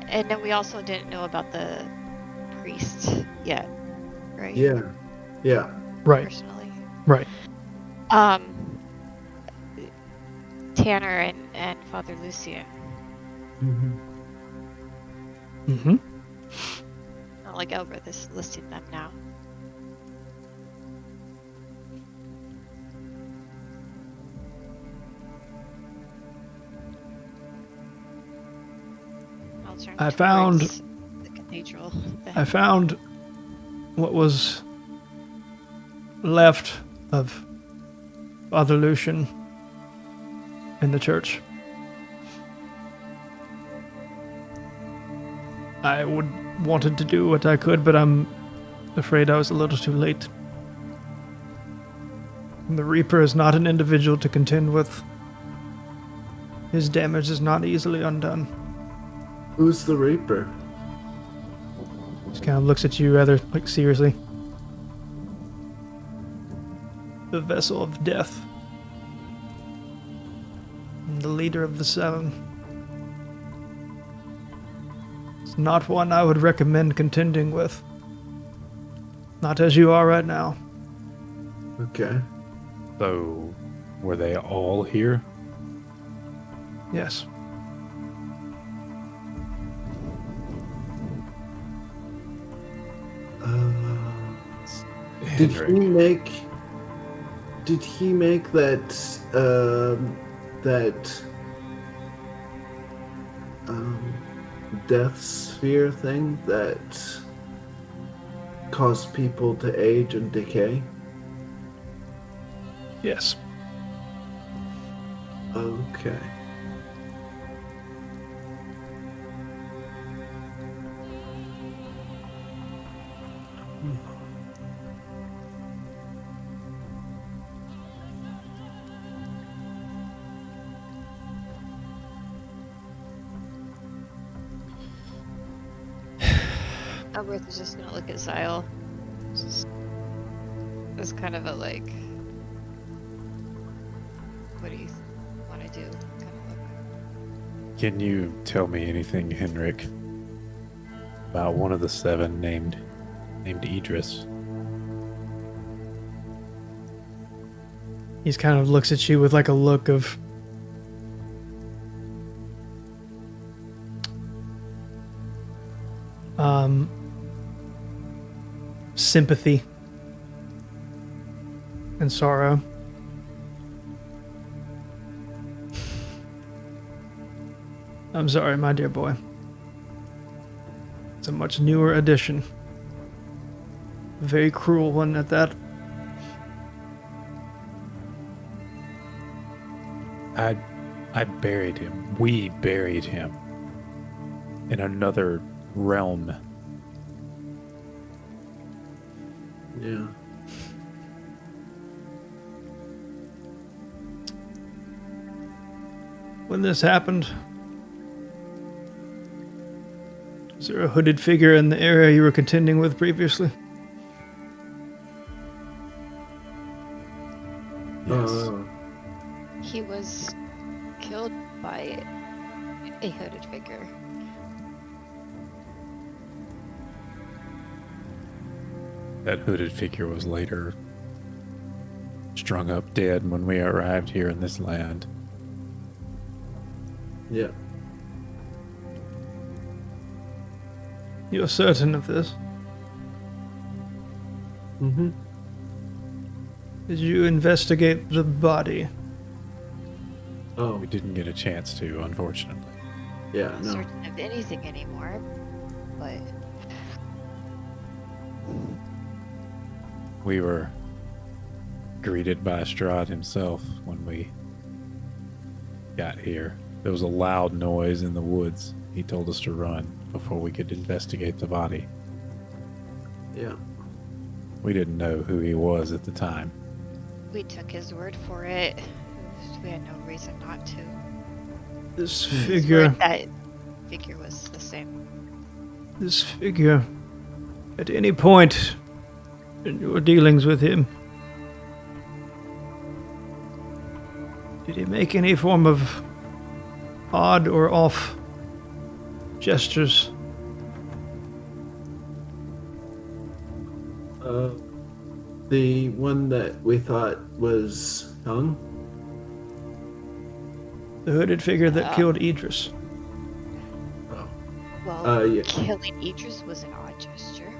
And then we also didn't know about the priest yet, right? Yeah. Yeah. Right, Personally. right. Tanner and Father Lucian. Mm-hmm. Mm-hmm. Not like over this listing them now. I'll turn I found- towards the cathedral. I found what was left of Father Lucian in the church. I wanted to do what I could, but I'm afraid I was a little too late. The Reaper is not an individual to contend with. His damage is not easily undone. Who's the Reaper? Just kind of looks at you rather seriously. The vessel of death. And the leader of the Seven. It's not one I would recommend contending with. Not as you are right now. Okay. So, were they all here? Yes. Did Henrik. he make that death sphere thing that caused people to age and decay? Yes. Okay. Alberth is just gonna look at Zyle. Just as kind of a like, what do you want to do? Kind of look. Can you tell me anything, Henrik, about one of the seven named Idris? He kind of looks at you with a look of sympathy and sorrow. I'm sorry, my dear boy. It's a much newer addition. A very cruel one at that. I buried him. We buried him in another realm. Yeah. When this happened, is there a hooded figure in the area you were contending with previously? Yes. He was killed by a hooded figure. That hooded figure was later strung up dead when we arrived here in this land. Yeah. You're certain of this? Mm-hmm. Did you investigate the body? Oh, We didn't get a chance to, unfortunately. yeah, Not no. certain of anything anymore, but We were greeted by Strahd himself when we got here. There was a loud noise in the woods. He told us to run before we could investigate the body. Yeah. We didn't know who he was at the time. we took his word for it. We had no reason not to. This His figure, word that figure was the same. this figure, at any point in your dealings with him, did he make any form of odd or off gestures? The one that we thought was hung? The hooded figure that killed Idris. Well, Yeah. killing Idris was an odd gesture.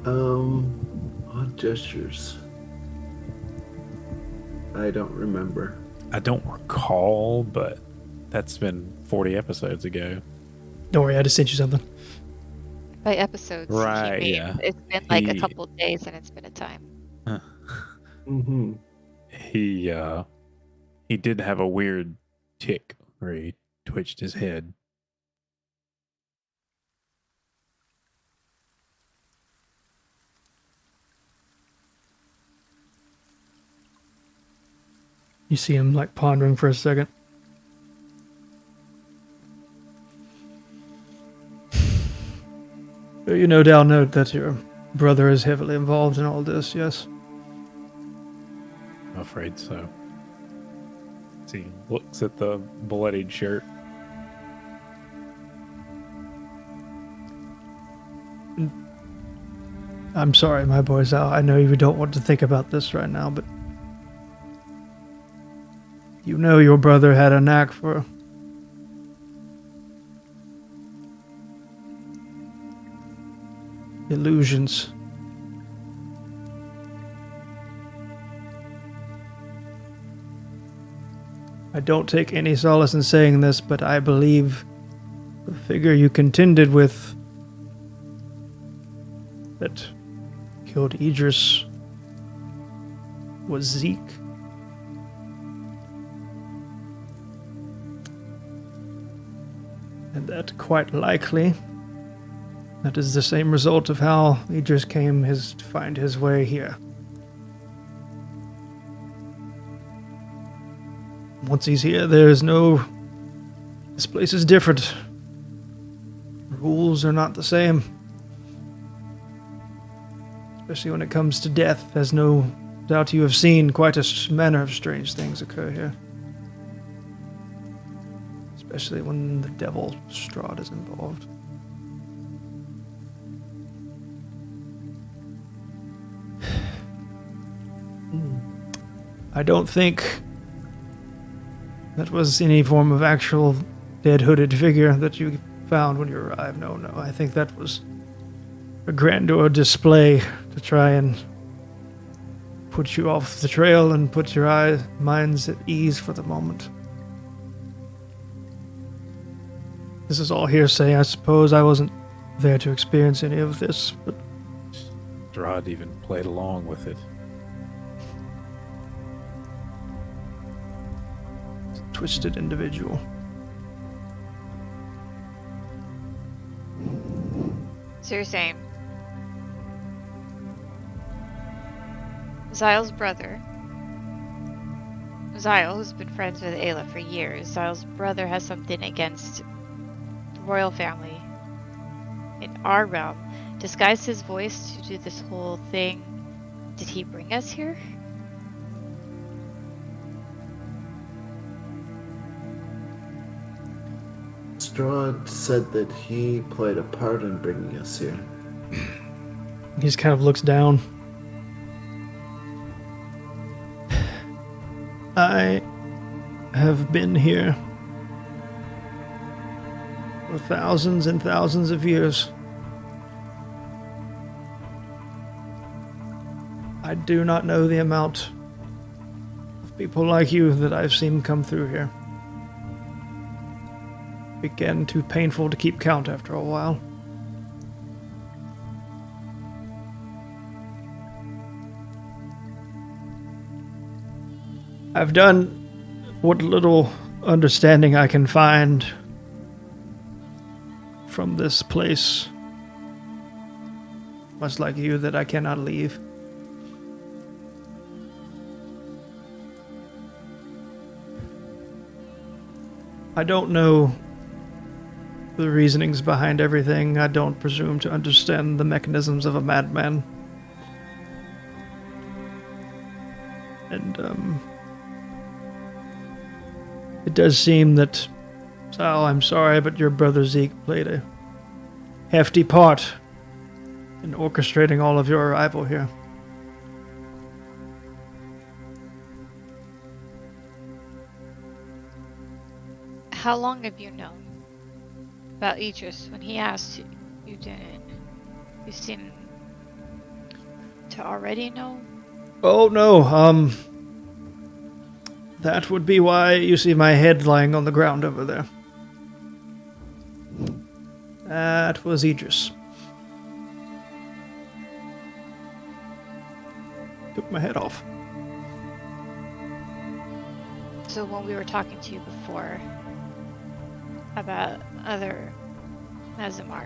Odd gestures. I don't remember. I don't recall, but that's been 40 episodes ago. Don't worry, I just sent you something. By episodes, Right, he yeah. it's been like a He- couple days and it's been a time. Mm-hmm. He did have a weird tick where he twitched his head. You see him like pondering for a second. You no doubt know that your brother is heavily involved in all this, yes? I'm afraid so. As he looks at the bloodied shirt. I'm sorry, my boy Zal. I know you don't want to think about this right now, but you know your brother had a knack for illusions. I don't take any solace in saying this, but I believe the figure you contended with that killed Idris was Zeke. And that quite likely that is the same result of how Idris came to find his way here. Once he's here, there's no... This place is different. Rules are not the same. Especially when it comes to death. There's no doubt you have seen quite a manner of strange things occur here. Especially when the devil Strahd is involved. I don't think that was any form of actual dead hooded figure that you found when you arrived. No. I think that was a grandeur display to try and put you off the trail and put your minds at ease for the moment. This is all hearsay. I suppose I wasn't there to experience any of this, but Strahd even played along with it. it's a twisted individual. So you're saying Zyle's brother, Zyle, who's been friends with Ayla for years, Zyle's brother has something against the royal family in our realm, disguised his voice to do this whole thing. Did he bring us here? Strahd said that he played a part in bringing us here. He just kind of looks down. I have been here for thousands and thousands of years. I do not know the amount of people like you that I've seen come through here. It began too painful to keep count after a while. I've done what little understanding I can find from this place. Much like you, that I cannot leave. I don't know the reasonings behind everything. I don't presume to understand the mechanisms of a madman. And, it does seem that, Sal, I'm sorry, but your brother Zeke played a hefty part in orchestrating all of your arrival here. How long have you known about Idris? When he asked you, you didn't. You seem to already know? Oh, no, that would be why you see my head lying on the ground over there. That was Idris. Took my head off. So when we were talking to you before about other Nazimar,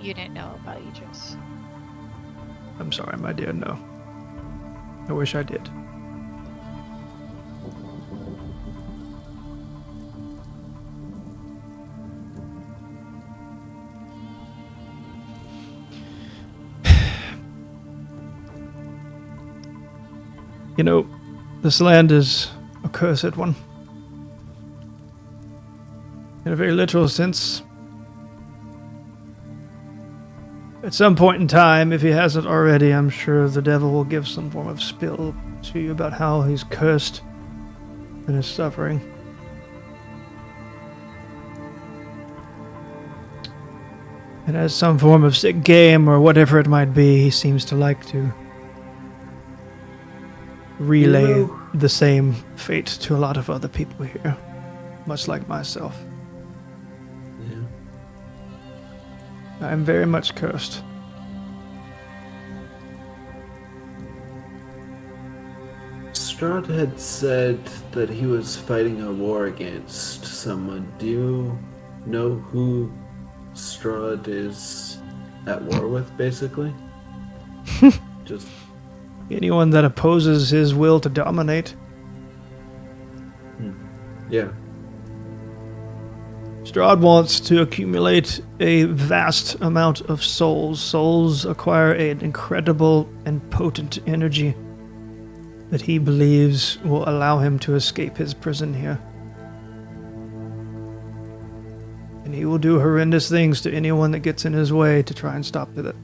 you didn't know about Idris. I'm sorry, my dear, no. I wish I did. You know, this land is a cursed one. In a very literal sense. At some point in time, if he hasn't already, I'm sure the devil will give some form of spill to you about how he's cursed and is suffering. And as some form of sick game or whatever it might be, he seems to like to relay the same fate to a lot of other people here, much like myself. Yeah. I am very much cursed. Strahd had said that he was fighting a war against someone. Do you know who Strahd is at war with, basically? Just Anyone that opposes his will to dominate. yeah. Strahd wants to accumulate a vast amount of souls. Souls acquire an incredible and potent energy that he believes will allow him to escape his prison here. And he will do horrendous things to anyone that gets in his way to try and stop it.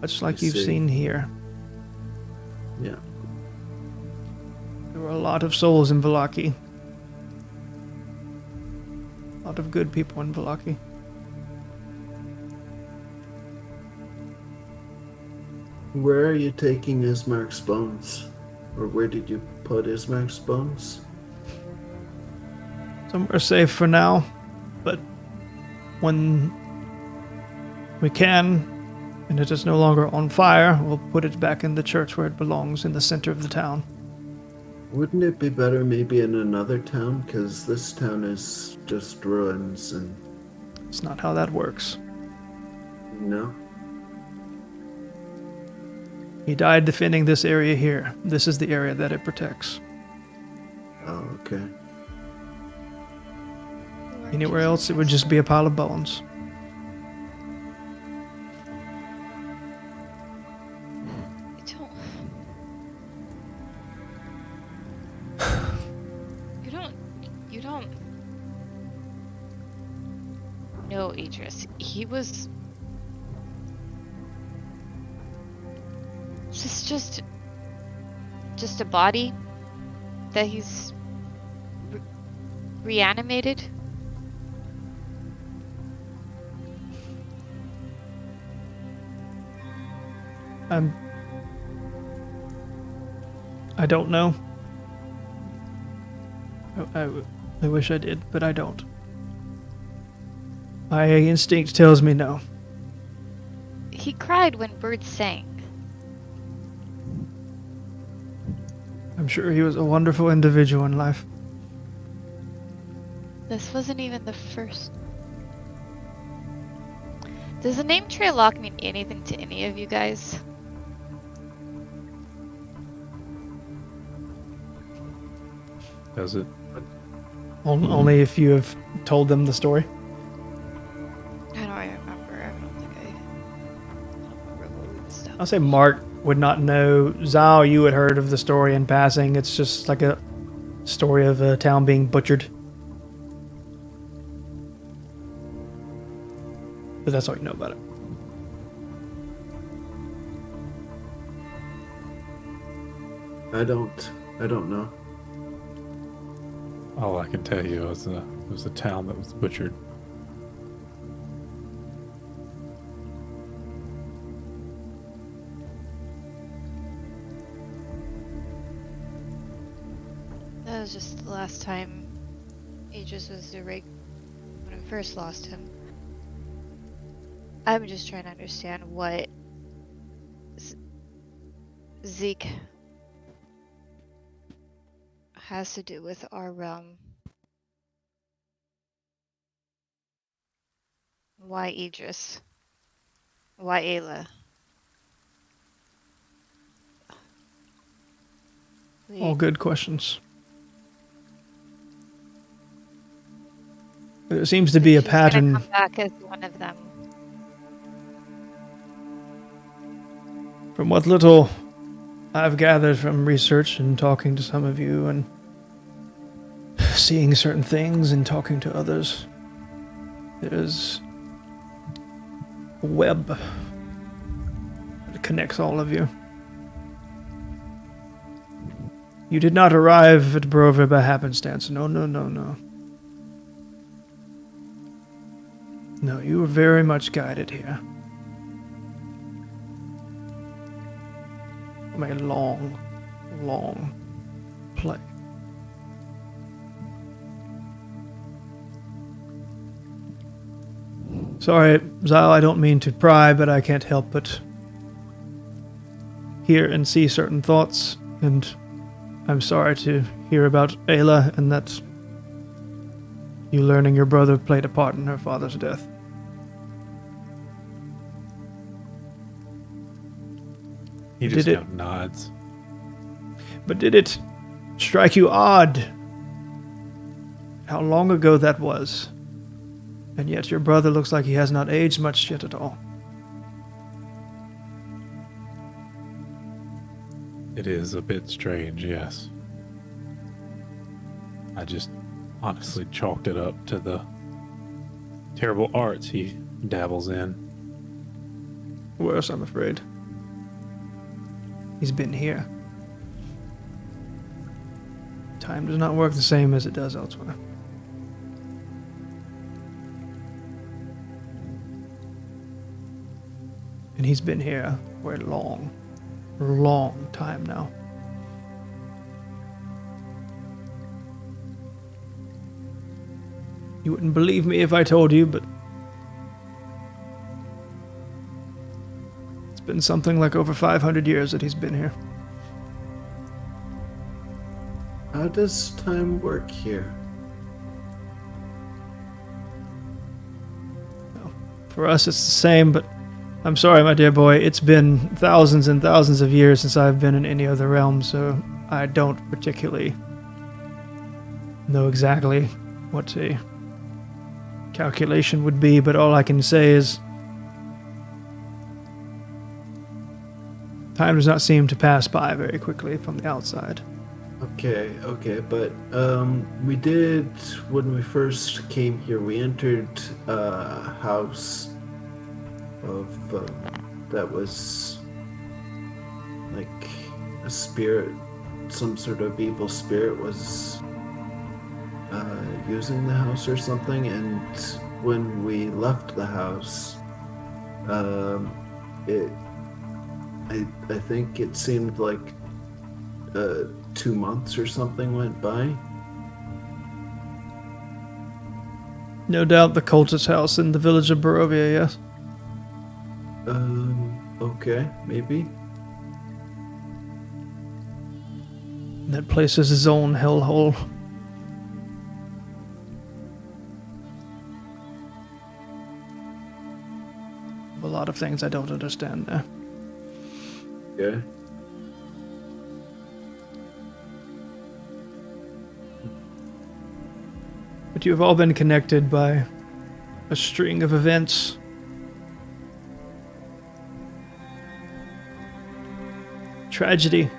Much like you've seen here. Yeah. There were a lot of souls in Vallaki. A lot of good people in Vallaki. Where are you taking Ismark's bones? Or where did you put Ismark's bones? somewhere safe for now, but when we can, and it is no longer on fire, we'll put it back in the church where it belongs, in the center of the town. Wouldn't it be better maybe in another town? Because this town is just ruins and... It's not how that works. No? He died defending this area here. This is the area that it protects. Oh, okay. Anywhere else, it would just be a pile of bones. You don't know Idris. He was just a body that he's reanimated. I don't know. I wish I did, but I don't. My instinct tells me no. He cried when birds sang. I'm sure he was a wonderful individual in life. This wasn't even the first. Does the name Treylock mean anything to any of you guys? Does it? Only if you have told them the story. I don't remember. I don't think I remember what we established. I'll say Mark would not know. Zal, you had heard of the story in passing. It's just like a story of a town being butchered. But that's all you know about it. I don't know. All I can tell you is it was a town that was butchered. That was just the last time Aegis was when I first lost him. I'm just trying to understand what Zeke has to do with our realm. Why Idris? Why Ayla? All good questions. There seems to be a She's pattern. gonna come back as one of them. From what little I've gathered from research and talking to some of you and seeing certain things and talking to others, there's a web that connects all of you. You did not arrive at Brover by happenstance. No. No, you were very much guided here. From a long, long play. Sorry, Zal, I don't mean to pry, but I can't help but hear and see certain thoughts, and I'm sorry to hear about Ayla and that you learning your brother played a part in her father's death. He just Did it- kind of nods. But did it strike you odd how long ago that was? And yet your brother looks like he has not aged much yet at all. It is a bit strange, yes. I just honestly chalked it up to the terrible arts he dabbles in. Worse, I'm afraid. He's been here. Time does not work the same as it does elsewhere. And he's been here for a long, long time now. You wouldn't believe me if I told you, but it's been something like over 500 years that he's been here. How does time work here? For us, it's the same, but I'm sorry, my dear boy. It's been thousands and thousands of years since I've been in any other realm, so I don't particularly know exactly what a calculation would be, but all I can say is time does not seem to pass by very quickly from the outside. Okay, but we did, when we first came here, we entered a house of, that was like a spirit, some sort of evil spirit was using the house or something, and when we left the house, I think it seemed like 2 months or something went by. No doubt the cultist house in the village of Barovia, yes? Okay, maybe. That place is his own hellhole. A lot of things I don't understand there. Okay. But you have all been connected by a string of events. Tragedy,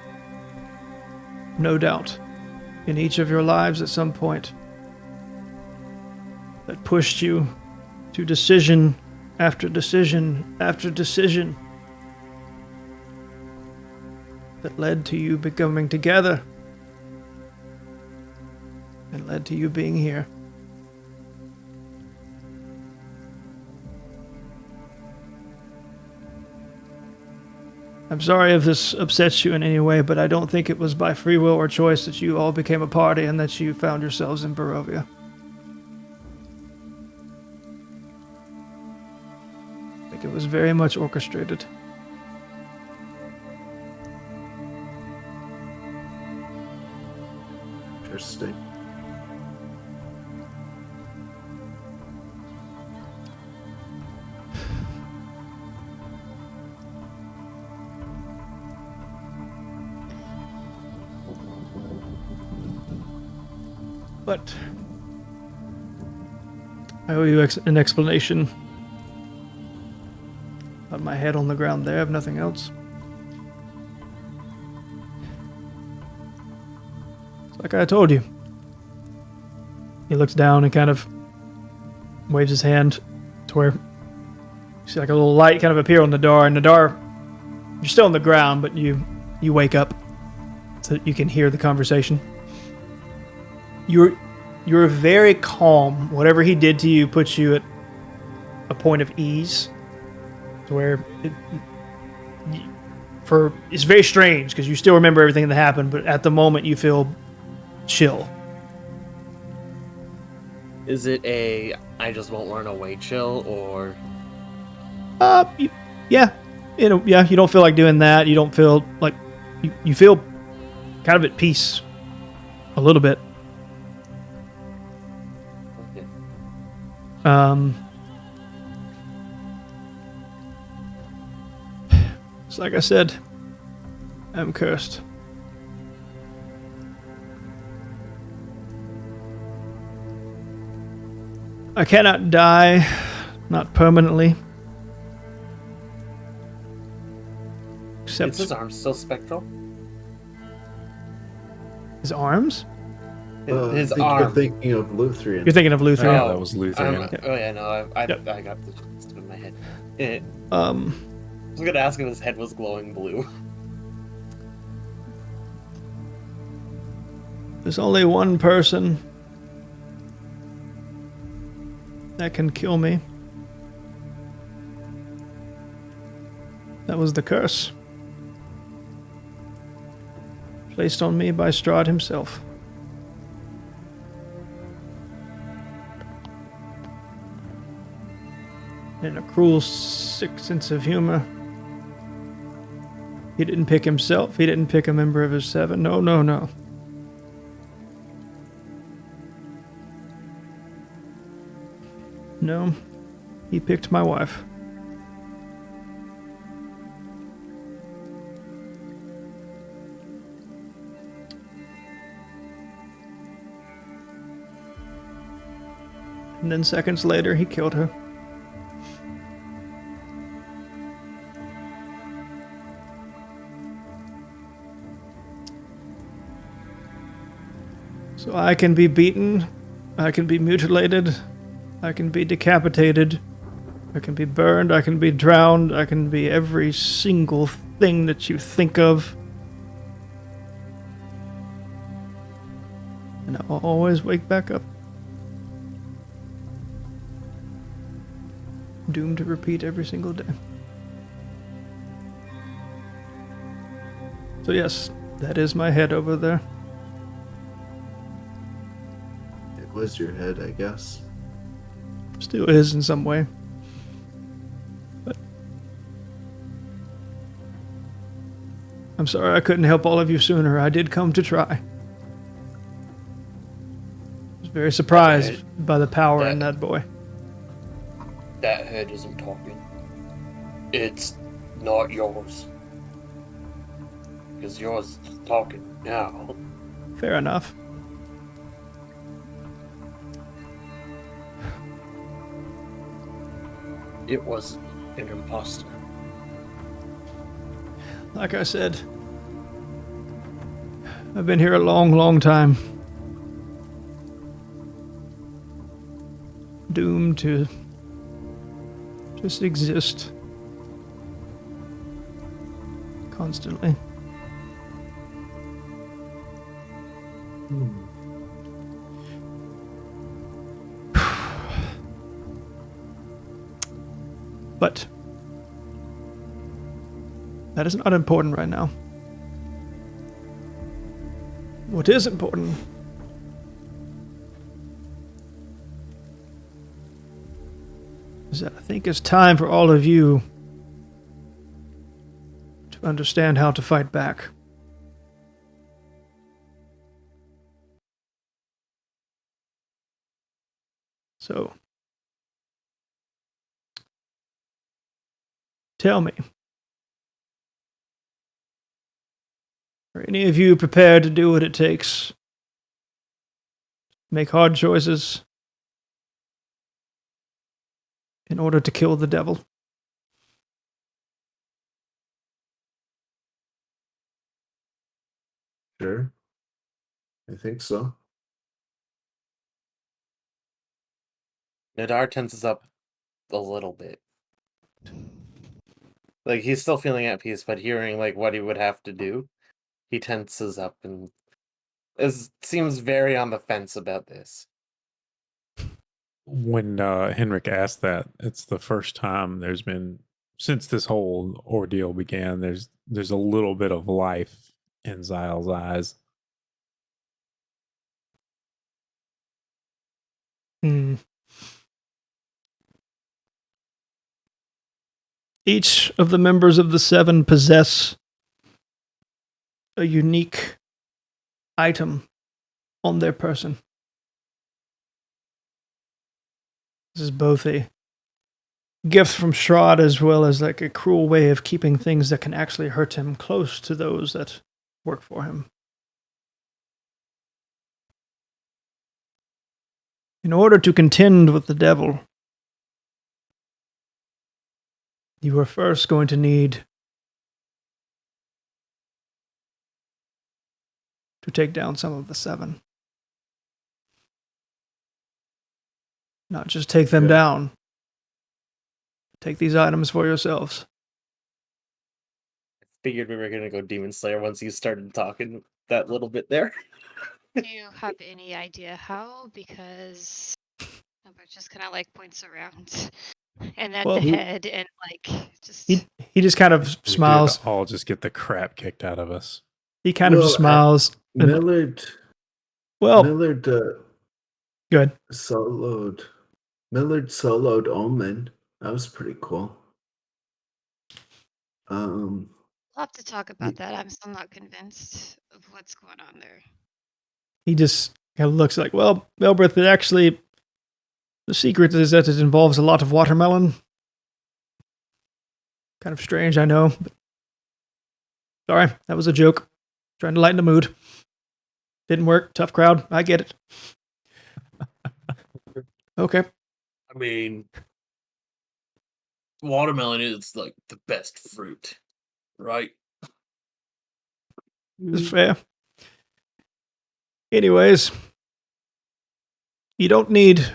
no doubt, in each of your lives at some point, that pushed you to decision after decision after decision, that led to you becoming together and led to you being here. I'm sorry if this upsets you in any way, but I don't think it was by free will or choice that you all became a party and that you found yourselves in Barovia. I think it was very much orchestrated. Interesting. But I owe you an explanation. Got my head on the ground there, if nothing else. It's like I told you. He looks down and kind of waves his hand to where you see like a little light kind of appear on Nadar, and Nadar, you're still on the ground, but you wake up so that you can hear the conversation. You're very calm. Whatever he did to you puts you at a point of ease, to where it's very strange because you still remember everything that happened, but at the moment you feel chill. Is it a I just won't run away chill, or Yeah, you don't feel like doing that. You don't feel like you feel kind of at peace a little bit. It's like I said, I'm cursed. I cannot die, not permanently. Except is his arm still spectral? his arms? His I think arm. you're thinking of Luthrian. You're thinking of Luther. Yeah, that was Lutheran. Oh yeah, no, I Yep. got the stuff in my head. I Um, was gonna ask if his head was glowing blue. there's only one person that can kill me. That was the curse placed on me by Strahd himself. and a cruel, sick sense of humor. He didn't pick himself. He didn't pick a member of his seven. No, no, no. No, he picked my wife. And then seconds later, he killed her. So I can be beaten, I can be mutilated, I can be decapitated, I can be burned, I can be drowned, I can be every single thing that you think of. And I'll always wake back up. Doomed to repeat every single day. So yes, that is my head over there. It was your head, I guess. Still is in some way. But I'm sorry I couldn't help all of you sooner. I did come to try. I was very surprised by the power in that boy. That head isn't talking. It's not yours. Because yours is talking now. Fair enough. It was an imposter. Like I said, I've been here a long, long time. Doomed to just exist constantly. But that is not important right now. What is important is that I think it's time for all of you to understand how to fight back. So, tell me, are any of you prepared to do what it takes? Make hard choices in order to kill the devil? Sure. I think so. Nadar tenses up a little bit. Like, he's still feeling at peace, but hearing, like, what he would have to do, he tenses up and seems very on the fence about this. When Henrik asked that, it's the first time there's been, since this whole ordeal began, there's a little bit of life in Zyle's eyes. Each of the members of the seven possess a unique item on their person. This is both a gift from Strahd as well as like a cruel way of keeping things that can actually hurt him close to those that work for him. In order to contend with the devil, you are first going to need to take down some of the seven. Not just take them down. Take these items for yourselves. Figured we were gonna go Demon Slayer once you started talking that little bit there. Do you have any idea how? Because Albert just kind of like points around and at Well, the head and like just. He just kind of We smiles. did all just get the crap kicked out of us. He kind of just smiles. and- Millard well, Millard good. Millard soloed Omen. That was pretty cool. We'll have to talk about Ye- that. I'm still not convinced of what's going on there. He just kind of looks like, well, Melbrith, it actually, the secret is that it involves a lot of watermelon. Kind of strange, I know. But sorry, that was a joke. Trying to lighten the mood. Didn't work. Tough crowd. I get it. Okay. I mean, watermelon is like the best fruit, right? It's fair. Anyways, you don't need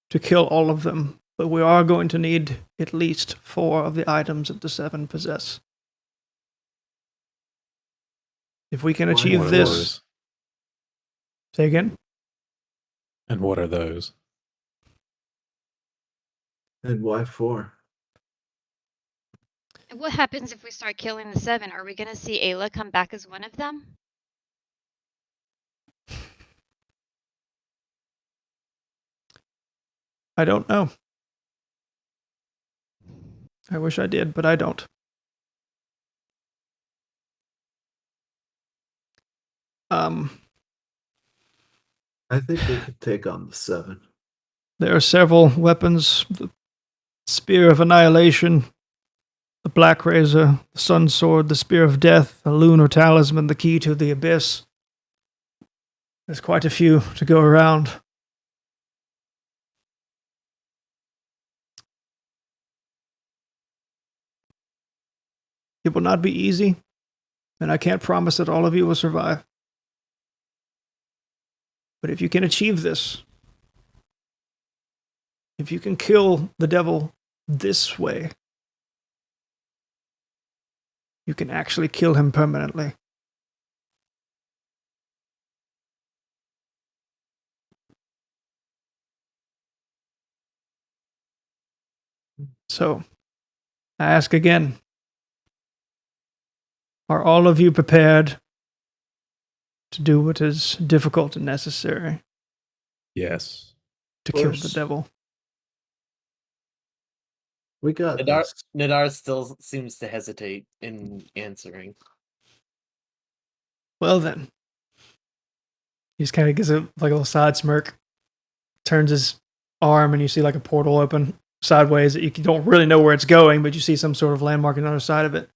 to kill all of them, but we are going to need at least 4 of the items that the 7 possess. If we can Why achieve What are this, those? say again. And what are those? And why 4? And what happens if we start killing the 7? Are we going to see Ayla come back as one of them? I don't know. I wish I did, but I don't. I think we could take on the 7. There are several weapons: the Spear of Annihilation, the Black Razor, the Sun Sword, the Spear of Death, the Lunar Talisman, the Key to the Abyss. There's quite a few to go around. It will not be easy, and I can't promise that all of you will survive. But if you can achieve this, if you can kill the devil this way, you can actually kill him permanently. So, I ask again, are all of you prepared to do what is difficult and necessary Yes. to kill the course. devil? We got Nadar, this. Nadar still seems to hesitate in answering. Well then. He just kind of gives like a little side smirk, turns his arm, and you see like a portal open sideways that you don't really know where it's going, but you see some sort of landmark on the other side of it.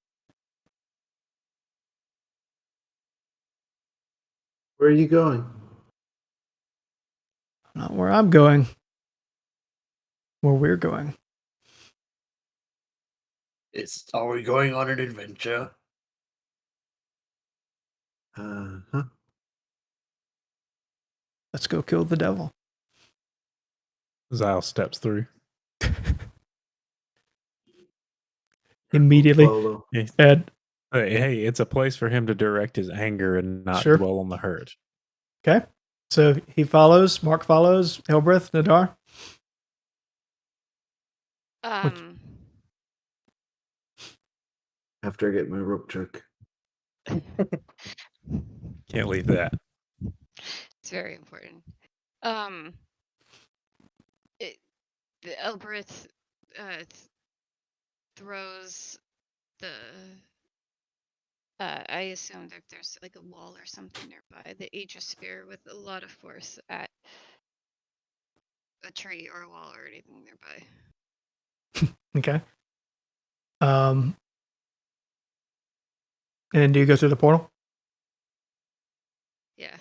Where are you going? Not where I'm going. Where we're going. Are we going on an adventure? Uh-huh. Let's go kill the devil. Zyle steps through. Immediately. Follow. Ed. Hey, it's a place for him to direct his anger and not Sure. dwell on the hurt. Okay. So he follows, Mark follows, Hilbreth, Nadar. After I get my rope jerk. Can't leave that. It's very important. The Elbreth throws the. I assume that there's like a wall or something nearby. The Aegis Sphere with a lot of force at a tree or a wall or anything nearby. Okay. And do you go through the portal? Yeah.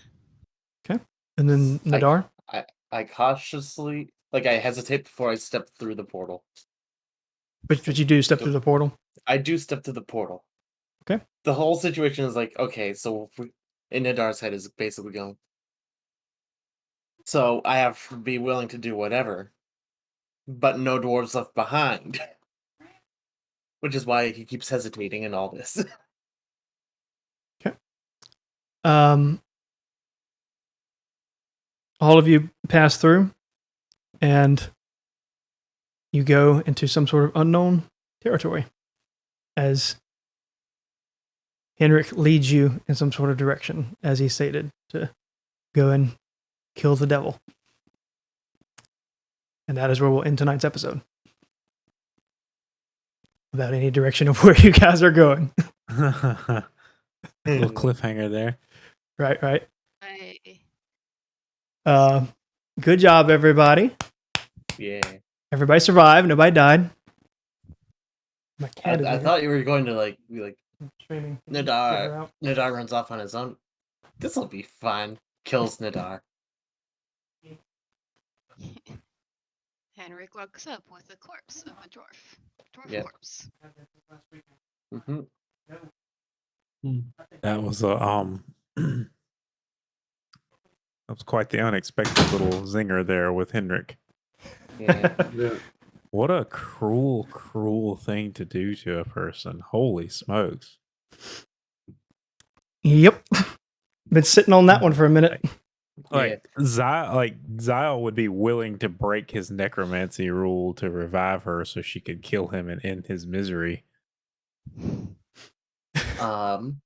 Okay. And then Nadar? I cautiously, I hesitate before I step through the portal. But you do step through the portal? I do step through the portal. Okay. The whole situation is like, okay, so in Nadar's head is basically going. So I have to be willing to do whatever, but no dwarves left behind. Which is why he keeps hesitating in all this. Okay. All of you pass through, and you go into some sort of unknown territory as Henrik leads you in some sort of direction, as he stated, to go and kill the devil. And that is where we'll end tonight's episode. without any direction of where you guys are going. Little cliffhanger there. Right. I, Good job, everybody. Yeah. Everybody survived. Nobody died. My cat is I here. thought you were going to be like, Streaming. Nadar runs off on his own. This'll be fun. Kills Nadar. Henrik wakes up with the corpse of a dwarf. Dwarf Yep. corpse. Mm-hmm. That was that was quite the unexpected little zinger there with Henrik. Yeah. Yeah. What a cruel thing to do to a person. Holy smokes. Yep. Been sitting on that one for a minute. Like Zyle would be willing to break his necromancy rule to revive her so she could kill him and end his misery. Liam,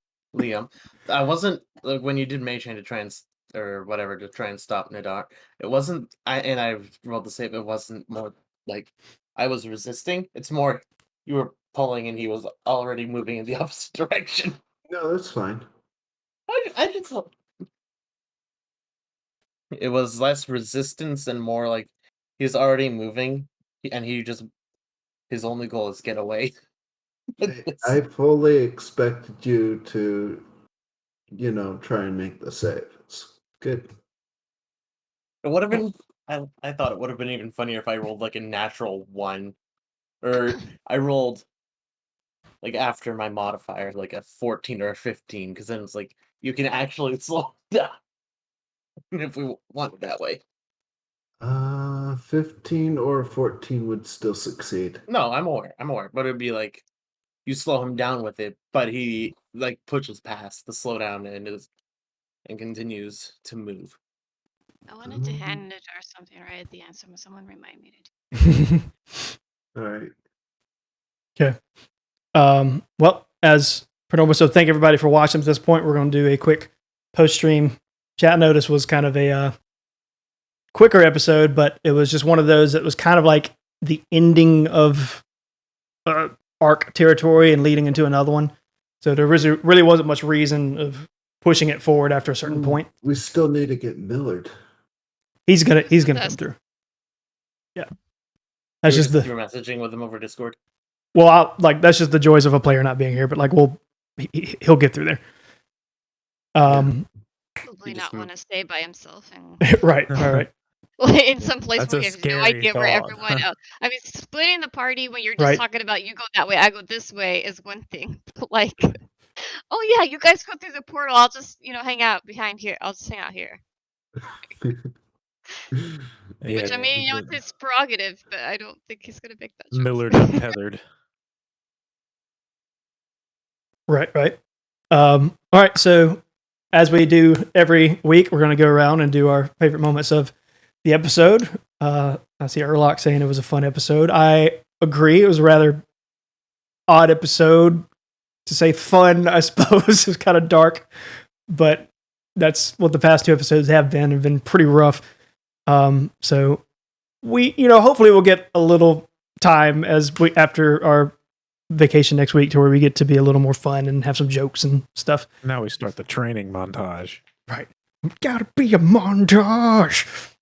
I wasn't when you did Mage Hand to try and or whatever to try and stop Nadar. It wasn't. I rolled the save. It wasn't more like I was resisting. It's more you were pulling and he was already moving in the opposite direction. No, that's fine. I did so. It was less resistance and more like he's already moving, and his only goal is get away. I fully expected you to, try and make the save. It's good. It would have been. I thought it would have been even funnier if I rolled like a natural 1, or I rolled like after my modifier like a 14 or a 15, because then it's like you can actually slow down if we want it that way. 15 or 14 would still succeed. No, I'm aware, but it'd be like you slow him down with it, but he like pushes past the slowdown and continues to move. I wanted to hand it or something right at the end, so someone remind me to do. All right. Okay. Well, as per normal, so thank everybody for watching to this point. We're going to do a quick post-stream chat. Notice was kind of a quicker episode, but it was just one of those that was kind of like the ending of arc territory and leading into another one. So there really wasn't much reason of pushing it forward after a certain point. We still need to get Millard. He's gonna come through. Yeah, that's just you were messaging with him over Discord. Well, that's just the joys of a player not being here. But like, he'll get through there. Probably not want to stay by himself and right. in some place That's where a he has no scary idea where thought. everyone else. I mean, splitting the party when you're just talking about you go that way, I go this way is one thing. But like, oh yeah, you guys go through the portal. I'll just hang out behind here. I'll just hang out here. Yeah, Which I mean, it's his prerogative, but I don't think he's gonna make that choice. Millard untethered. Right. All right. So as we do every week, we're going to go around and do our favorite moments of the episode. I see Erlock saying it was a fun episode. I agree. It was a rather odd episode. To say fun, I suppose, is kind of dark, but that's what the past 2 episodes have been pretty rough. So we, hopefully we'll get a little time after our vacation next week to where we get to be a little more fun and have some jokes and stuff. Now we start the training montage. Right. Gotta be a montage.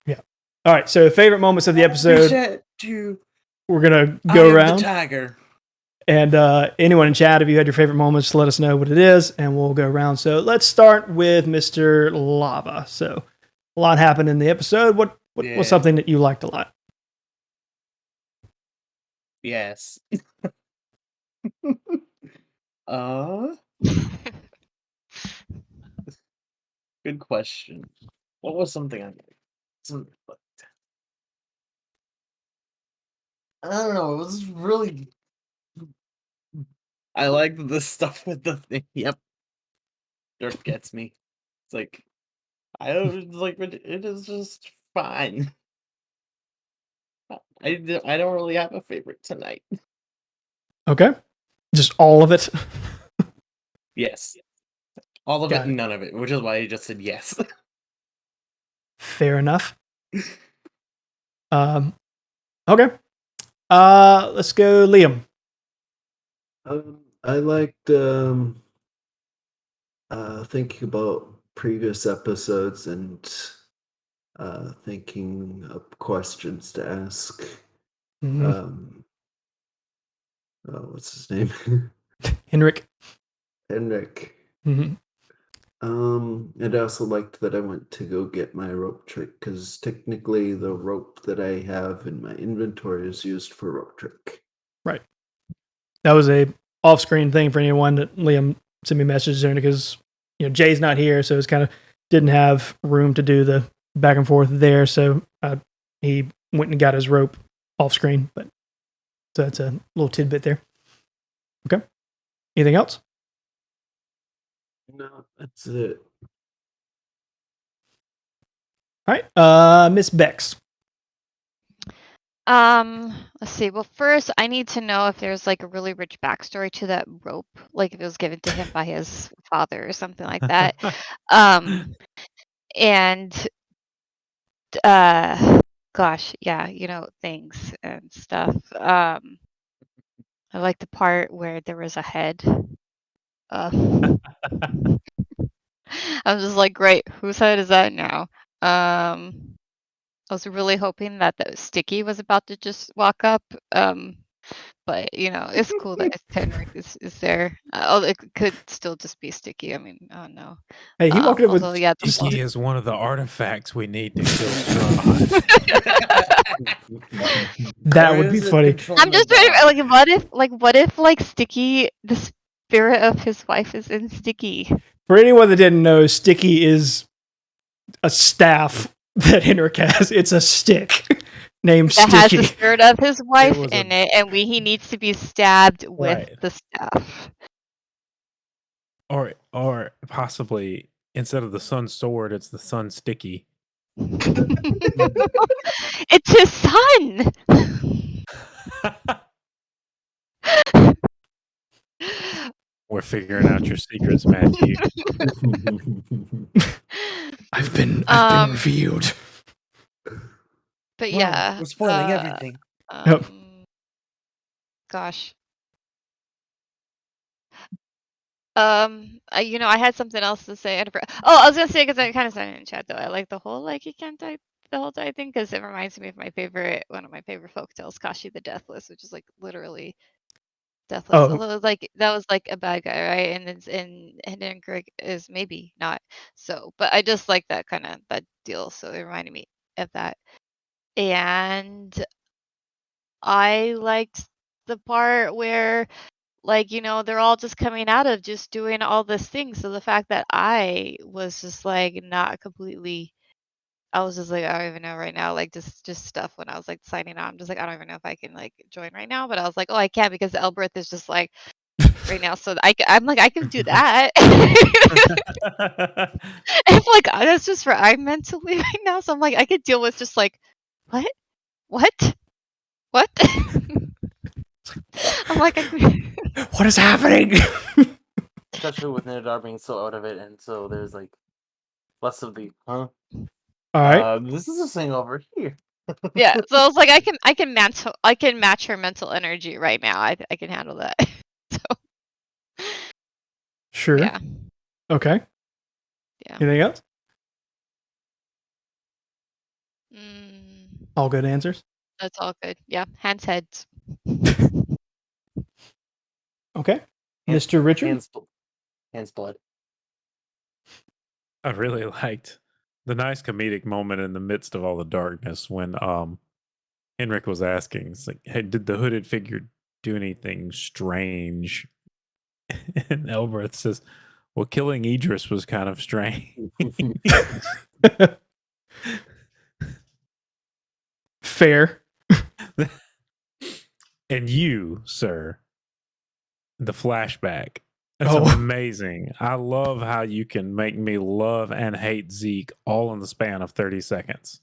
Yeah. All right. So favorite moments of the episode. We're going to go around. The tiger. And anyone in chat, if you had your favorite moments, let us know what it is, and we'll go around. So let's start with Mr. Lava. So a lot happened in the episode. What was something that you liked a lot? Yes. Good question. What was something I liked? I don't know. It was really. I liked the stuff with the thing. Yep. Dirt gets me. It's like I was like, it is just fine. I don't really have a favorite tonight. Okay. Just all of it. Yes. All of it and none of it, which is why I just said yes. Fair enough. Okay. Let's go, Liam. I liked thinking about previous episodes and thinking of questions to ask. Mhm. What's his name? Henrik. Henrik. Mhm. And I also liked that I went to go get my rope trick because technically the rope that I have in my inventory is used for rope trick. Right. That was a off-screen thing for anyone that Liam sent me messages on because Jay's not here, so it's kind of didn't have room to do the back and forth there. So he went and got his rope off-screen. But so that's a little tidbit there. Okay. Anything else? No, that's it. All right. Miss Bex. Let's see. Well, first I need to know if there's like a really rich backstory to that rope, like if it was given to him by his father or something like that. And gosh, yeah, things and stuff. I like the part where there was a head. I'm just like, great, whose head is that now? I was really hoping that Sticky was about to just walk up. But it's cool that Henrik is there. It could still just be Sticky. I mean, I don't know. Hey, he walked up with Also, yeah, Sticky is one of the artifacts we need to kill Strahd. that would be funny. I'm just trying to what if Sticky, the spirit of his wife is in Sticky. For anyone that didn't know, Sticky is a staff that Henrik has. It's a stick named That Sticky. has the spirit of his wife was in it, and he needs to be stabbed with Right. the staff. Or possibly instead of the sun sword, it's the sun sticky. It's his son. We're figuring out your secrets, Matthew. I've been revealed. But Wow, yeah, we're spoiling everything. Yep. Gosh. I had something else to say. I was gonna say because I kind of said it in chat though. I like the whole he can't die the whole die thing because it reminds me of one of my favorite folktales, Kashi the Deathless, which is like literally deathless. Oh. Although that was like a bad guy, right? And it's and Greg is maybe not. So, but I just like that kind of that deal. So it reminded me of that. And I liked the part where they're all just coming out of just doing all this thing. So the fact that I was just like not completely, I was just like, I don't even know right now, like just stuff when I was like signing on. I'm just like, I don't even know if I can like join right now. But I was like, oh, I can't because Elbreth is just like right now. So I'm like, I can do that. It's like that's just for I'm mentally right now. So I'm like, I could deal with just like, what? I'm like, What is happening? Especially with Nidar being so out of it, and so there's like less of the All right. This is a thing over here. yeah. So I was like, I can match her mental energy right now. I can handle that. So Sure. yeah. Okay. Yeah. Anything else? Mm, All good answers. that's all good. Yeah. Hands heads. Okay. Mr. Richard. Hands blood. I really liked the nice comedic moment in the midst of all the darkness when Henrik was asking, it's like, hey, did the hooded figure do anything strange? And Elbreth says, well, killing Idris was kind of strange. Fair. And you, sir, the flashback. It's Oh. amazing. I love how you can make me love and hate Zeke all in the span of 30 seconds.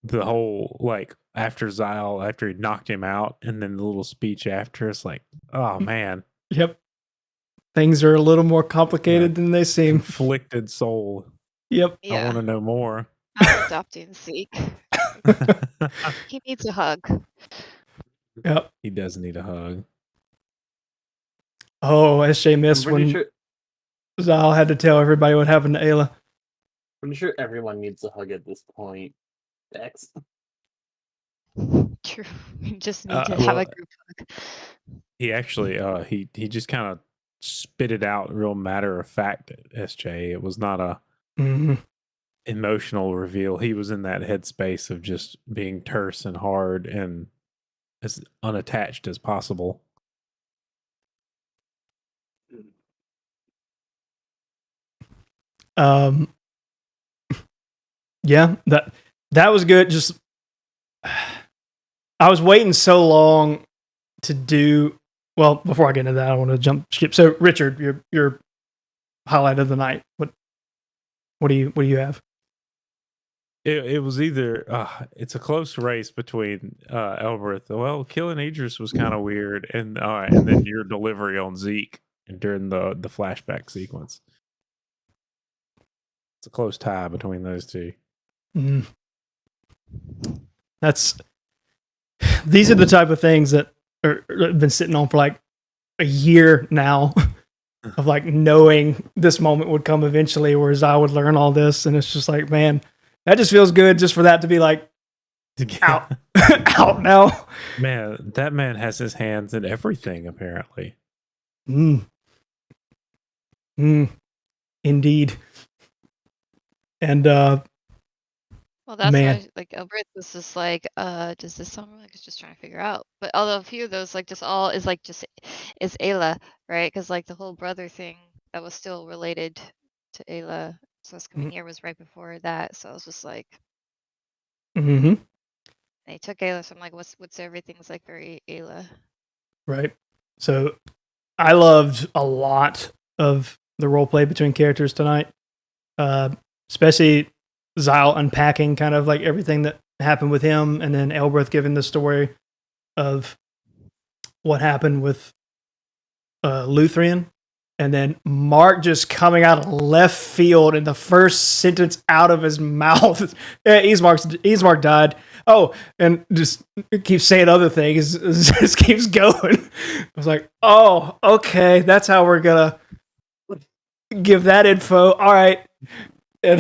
The whole, like, after Zyle, after he knocked him out, and then the little speech after, it's like, oh, man. Yep. Things are a little more complicated than they seem. Conflicted soul. Yep. I want to know more. I'm adopting Zeke. He needs a hug. Yep. He does need a hug. Oh, SJ I'm missed pretty when sure. Zal had to tell everybody what happened to Ayla. Pretty sure everyone needs a hug at this point. Dex. True. We just need to have Well, a group hug. he actually, he just kind of spit it out real matter of fact. SJ, it was not a Mm-hmm. emotional reveal. He was in that headspace of just being terse and hard and as unattached as possible. Yeah, that was good. Just I was waiting so long to do well. Before I get into that, I want to jump ship. So, Richard, your highlight of the night. What do you have? It was either it's a close race between Elbereth. Well, killing Idris was kind of weird, and then your delivery on Zeke during the flashback sequence. It's a close tie between those two. Mm. These are the type of things that have been sitting on for like a year now, of like knowing this moment would come eventually, whereas I would learn all this, and it's just like, man, that just feels good just for that to be like out out now. Man, that man has his hands in everything, apparently. Indeed. And Well, that's man. why, like, Elbereth was just like, does this sound right? I was just trying to figure out. But although a few of those, like, just all is like, just is Ayla, right? Because, like, the whole brother thing that was still related to Ayla. So this coming year was right before that. So I was just like, Mm-hmm. they took Ayla. So I'm like, what's everything's like very Ayla. Right. So I loved a lot of the role play between characters tonight, especially Zyle unpacking kind of like everything that happened with him, and then Elbereth giving the story of what happened with Luthrian, and then Mark just coming out of left field in the first sentence out of his mouth. Yeah, Ismark died. Oh, and just keeps saying other things. Just keeps going. I was like, oh, okay, that's how we're gonna give that info. All right, and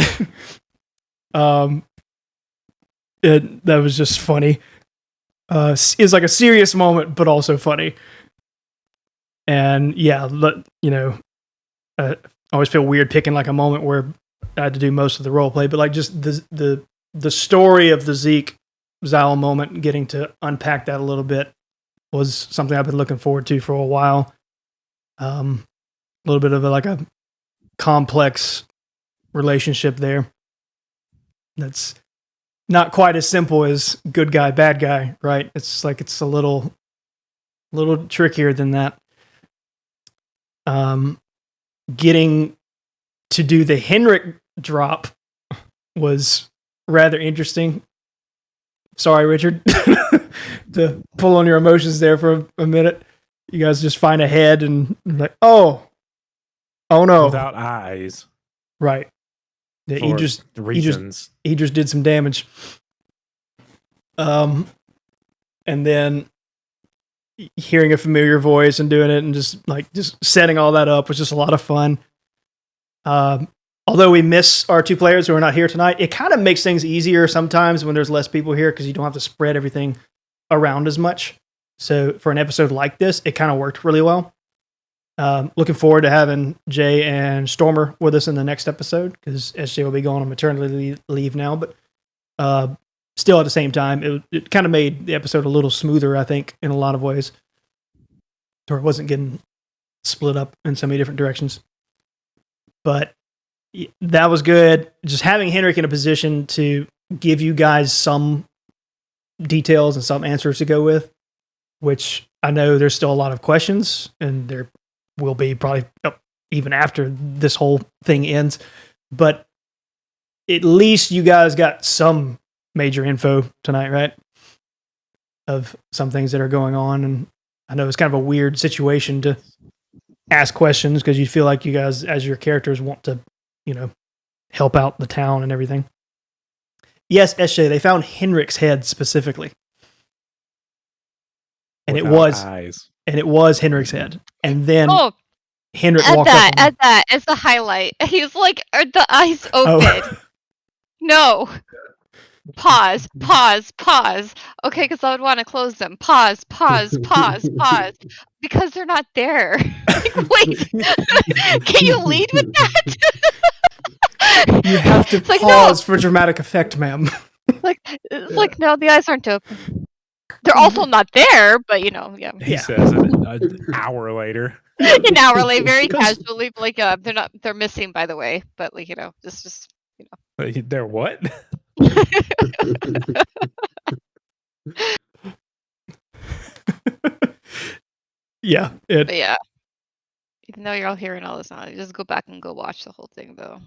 that was just funny. It's like a serious moment, but also funny. And yeah, I always feel weird picking like a moment where I had to do most of the role play, but like just the story of the Zeke Zyle moment, getting to unpack that a little bit, was something I've been looking forward to for a while. A little bit of a complex relationship there. That's not quite as simple as good guy, bad guy, right? It's like it's a little trickier than that. Getting to do the Henrik drop was rather interesting. Sorry, Richard, to pull on your emotions there for a minute. You guys just find a head and like, oh no, Without eyes, right? Yeah, for reasons. He just did some damage. And then hearing a familiar voice and doing it and just setting all that up was just a lot of fun. Although we miss our two players who are not here tonight, it kind of makes things easier sometimes when there's less people here because you don't have to spread everything around as much. So for an episode like this, it kind of worked really well. Looking forward to having Jay and Stormer with us in the next episode because SJ will be going on maternity leave now, but still at the same time, it kind of made the episode a little smoother, I think, in a lot of ways. Or it wasn't getting split up in so many different directions. But that was good. Just having Henrik in a position to give you guys some details and some answers to go with, which I know there's still a lot of questions, and there will be probably even after this whole thing ends. But at least you guys got some major info tonight, right? Of some things that are going on. And I know it's kind of a weird situation to ask questions because you feel like you guys, as your characters, want to, help out the town and everything. Yes, SJ, they found Henrik's head specifically. and it Without was eyes. Henrik's head. And then Oh, Henrik add walked that. up. Add that as the highlight. He's like, are the eyes open? Oh, No. Pause. Pause. Pause. Okay, because I would want to close them. Pause. Pause. Pause. Pause. Because they're not there. Like, wait. Can you lead with that? you have to It's like, pause for dramatic effect, ma'am. it's like, no, the eyes aren't open. They're also not there, but yeah. He Yeah. says it an hour later. An hour late, very 'Cause- casually, like, they're missing, by the way. But like, just They're what? yeah, But yeah. Even though you're all hearing all this now, just go back and go watch the whole thing, though.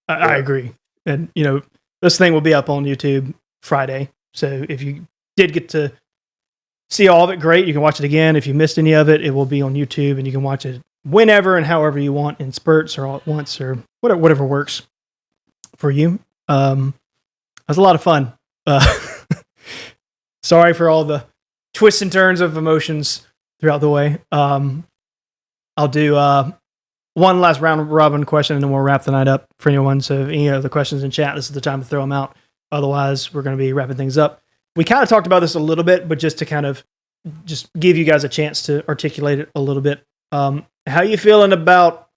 I agree. And this thing will be up on YouTube Friday. So if you did get to see all of it, great. You can watch it again. If you missed any of it, it will be on YouTube, and you can watch it whenever and however you want, in spurts or all at once, or whatever works for you. It was a lot of fun. Sorry for all the twists and turns of emotions throughout the way. I'll do one last round robin question, and then we'll wrap the night up for anyone. So if any other questions in chat, this is the time to throw them out. Otherwise, we're going to be wrapping things up. We kind of talked about this a little bit, but just to kind of just give you guys a chance to articulate it a little bit. How you feeling about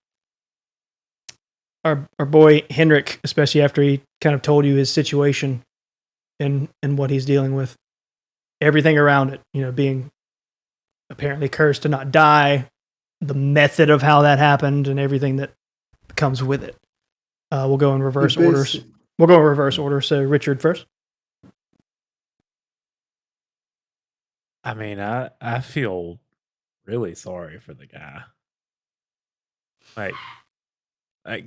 our boy Henrik, especially after he kind of told you his situation and what he's dealing with? Everything around it, being apparently cursed to not die, the method of how that happened, and everything that comes with it. We'll go in reverse orders. We'll go in reverse order. So Richard first. I mean, I feel really sorry for the guy. Like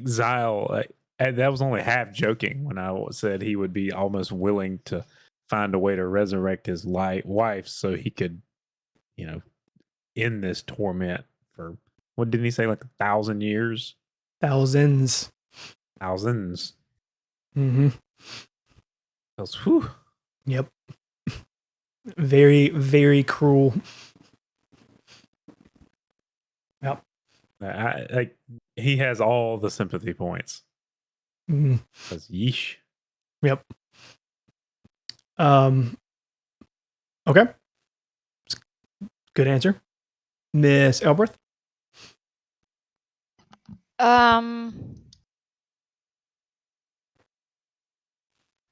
Zyle, and that was only half joking when I said he would be almost willing to find a way to resurrect his wife so he could, end this torment for, what didn't he say, like 1,000 years? Thousands. Mm-hmm. Whew. Yep. Very, very cruel. Yep. He has all the sympathy points. Mm. Because yeesh. Yep. Okay. Good answer. Miss Elberth?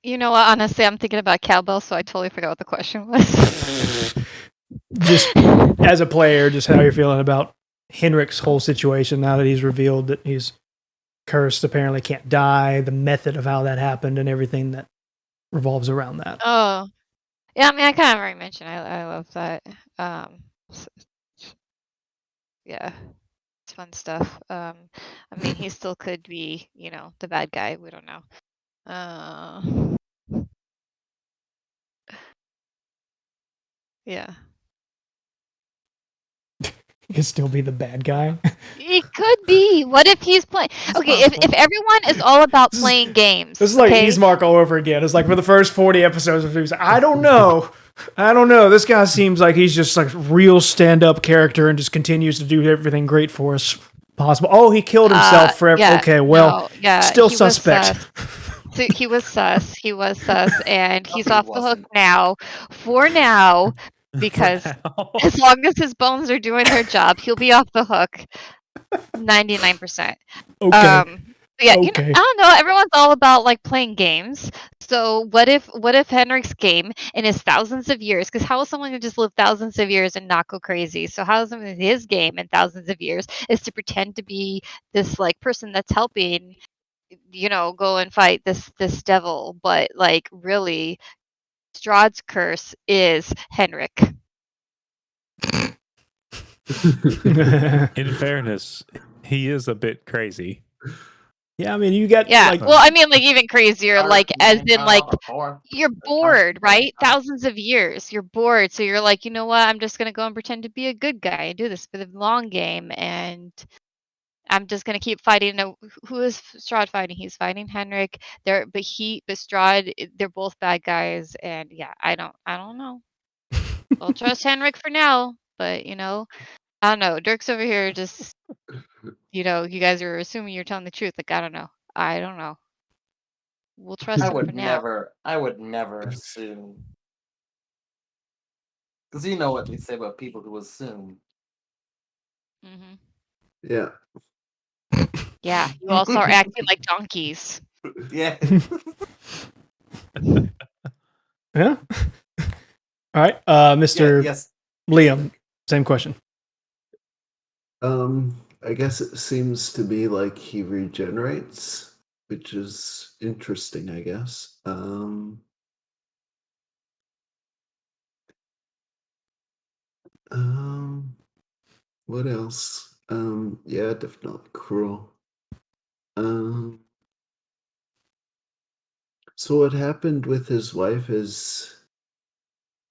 You know what? Honestly, I'm thinking about cowbell, so I totally forgot what the question was. Just as a player, just how you're feeling about Henrik's whole situation now that he's revealed that he's cursed, apparently can't die, the method of how that happened, and everything that revolves around that. Oh, yeah. I mean, I kind of already mentioned. I love that. Yeah, it's fun stuff. I mean, he still could be, the bad guy. We don't know. Yeah. He could still be the bad guy. He could be. What if he's playing? Okay, if everyone is all about playing games. This is like okay? Eastmark all over again. It's like for the first 40 episodes of like, I don't know. This guy seems like he's just like real stand-up character and just continues to do everything great for us possible. Oh, he killed himself forever. Yeah, okay, well, no, yeah, still he suspect. So he was sus. He was sus, and he's off the hook now. For now, because as long as his bones are doing their job, he'll be off the hook. 99%. Okay. Yeah, Okay. I don't know. Everyone's all about like playing games. So what if Henrik's game in his thousands of years? Because how is someone going to just live thousands of years and not go crazy? So how is someone in his game in thousands of years is to pretend to be this like person that's helping, go and fight this devil, but like really, Strahd's curse is Henrik. In fairness, he is a bit crazy. Yeah, I mean, you got Yeah. like, Well, I mean, like even crazier, like as in like you're bored, right? Thousands of years, you're bored, so you're like, you know what? I'm just gonna go and pretend to be a good guy and do this for the long game, and I'm just gonna keep fighting. No, who is Strahd fighting? He's fighting Henrik. But Strahd, they're both bad guys, and yeah, I don't know. I'll trust Henrik for now, but I don't know. Dirk's over here just, you guys are assuming you're telling the truth. Like, I don't know. I don't know. We'll trust him for now. I would never assume. Because you know what they say about people who assume. Hmm. Yeah. Yeah, you all start acting like donkeys. Yeah. Yeah. All right, Mr. Yes. Liam, same question. I guess it seems to be like he regenerates, which is interesting, I guess. What else? Yeah, definitely cruel. So what happened with his wife is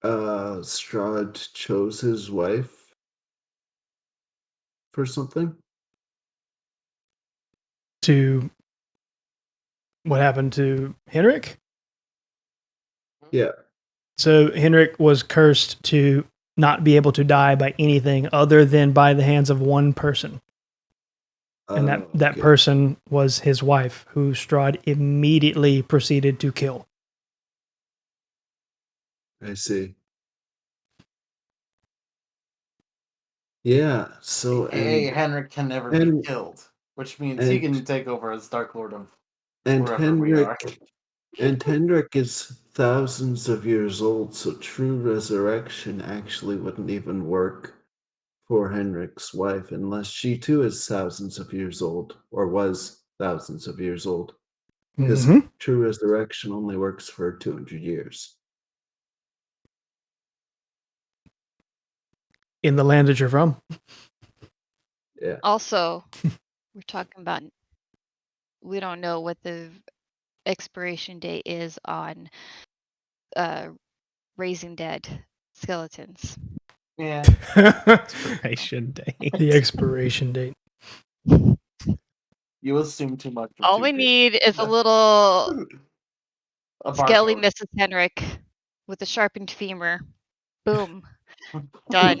Strahd chose his wife for something? To what happened to Henrik? Yeah. So Henrik was cursed to not be able to die by anything other than by the hands of one person. And that Okay. person was his wife, who Strahd immediately proceeded to kill. I see. So Hey, Henrik can never be and- killed, which means he can take over as Dark Lord of and wherever we are. Henrik is thousands of years old, so true resurrection actually wouldn't even work for Henrik's wife unless she too is thousands of years old, or was thousands of years old. Because Mhm. true resurrection only works for 200 years. In the land that you're from. Yeah. Also, we're talking about, we don't know what the expiration date is on raising dead skeletons. Yeah. Expiration date. The expiration date. You assume too much. All we need is a little A skelly barcode. Mrs. Henrik with a sharpened femur. Boom. Done.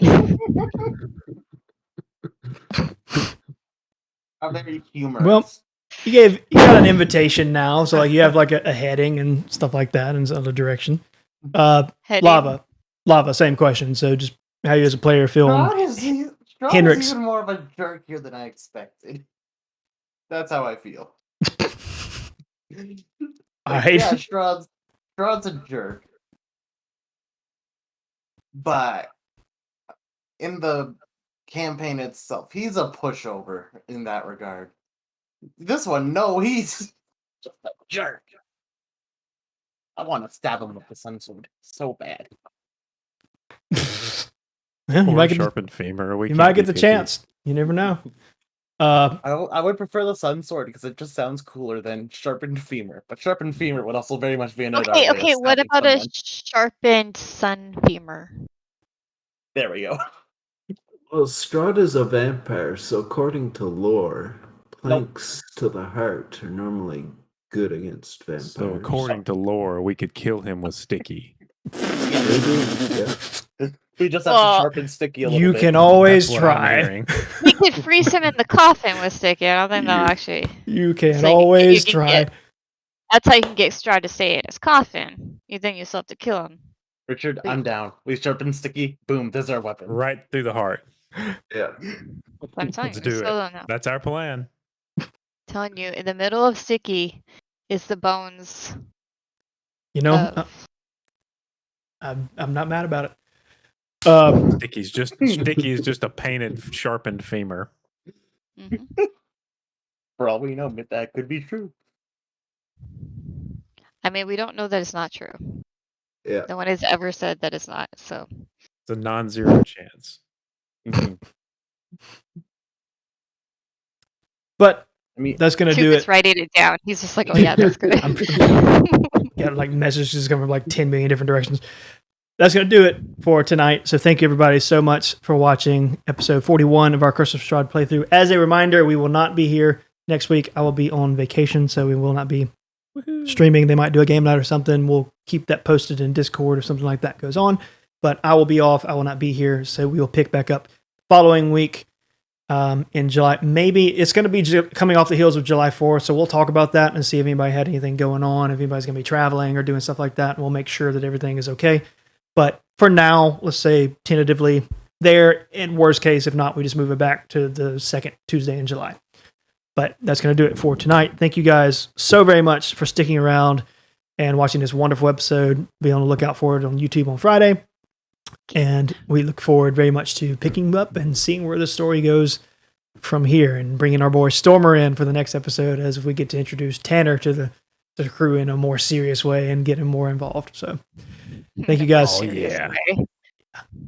Are very humorous. Well, you got an invitation now, so like you have like a heading and stuff like that, and other direction. Heading. Lava, same question. So just how you as a player feel. Strahd Henrik's- is even more of a jerk here than I expected. That's how I feel. Alright. Yeah, Strahd's a jerk. But in the campaign itself, he's a pushover in that regard. This one, no, he's just a jerk. I want to stab him with the sun sword so bad. Yeah, you Or might a get sharpened femur. you might get the chance. You never know. I would prefer the sun sword because it just sounds cooler than sharpened femur. But sharpened femur would also very much be another way of Okay, what stabbing about someone. a sharpened sun femur? There we go. Well, Strahd is a vampire, so according to lore, planks to the heart are normally good against vampires. So according to lore, we could kill him with sticky. Yeah. We just have Well, to sharpen Sticky a little You bit. can always That's what I'm try. hearing. We could freeze him in the coffin with sticky. I don't think that'll actually. You can So always you can try. That's how you can get Strahd to stay in his coffin. Then you still have to kill him. Richard, I'm down. We sharpen Sticky. Boom, there's our weapon. Right through the heart. Yeah. I'm telling Let's you, we do still it. don't know. That's our plan. Telling you, in the middle of Sticky is the bones. You know, of... I'm not mad about it. Sticky is just a painted, sharpened femur. Mhm. For all we know, that could be true. I mean, we don't know that it's not true. Yeah. No one has ever said that it's not. So It's a non-zero chance. But I mean, that's gonna do Cupid's it. writing it down. He's just like, oh yeah, that's good. Got like messages coming from like 10 million different directions. That's going to do it for tonight. So thank you everybody so much for watching episode 41 of our Curse of Strahd playthrough. As a reminder, we will not be here next week. I will be on vacation, so we will not be streaming. They might do a game night or something. We'll keep that posted in Discord if something like that goes on. but I will be off. I will not be here, so we will pick back up following week in July. Maybe it's going to be coming off the heels of July 4th, so we'll talk about that and see if anybody had anything going on, if anybody's going to be traveling or doing stuff like that, and we'll make sure that everything is okay. But for now, let's say tentatively there. In worst case, if not, we just move it back to the second Tuesday in July. But that's going to do it for tonight. Thank you guys so very much for sticking around and watching this wonderful episode. Be on the lookout for it on YouTube on Friday. And we look forward very much to picking up and seeing where the story goes from here, and bringing our boy Stormer in for the next episode as we get to introduce Tanner to the crew in a more serious way and get him more involved. So thank you guys. Oh, yeah.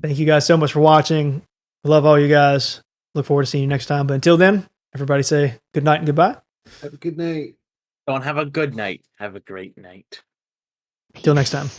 Thank you guys so much for watching. Love all you guys. Look forward to seeing you next time. But until then, everybody say good night and goodbye. Have a good night. Don't have a good night. Have a great night. Till next time.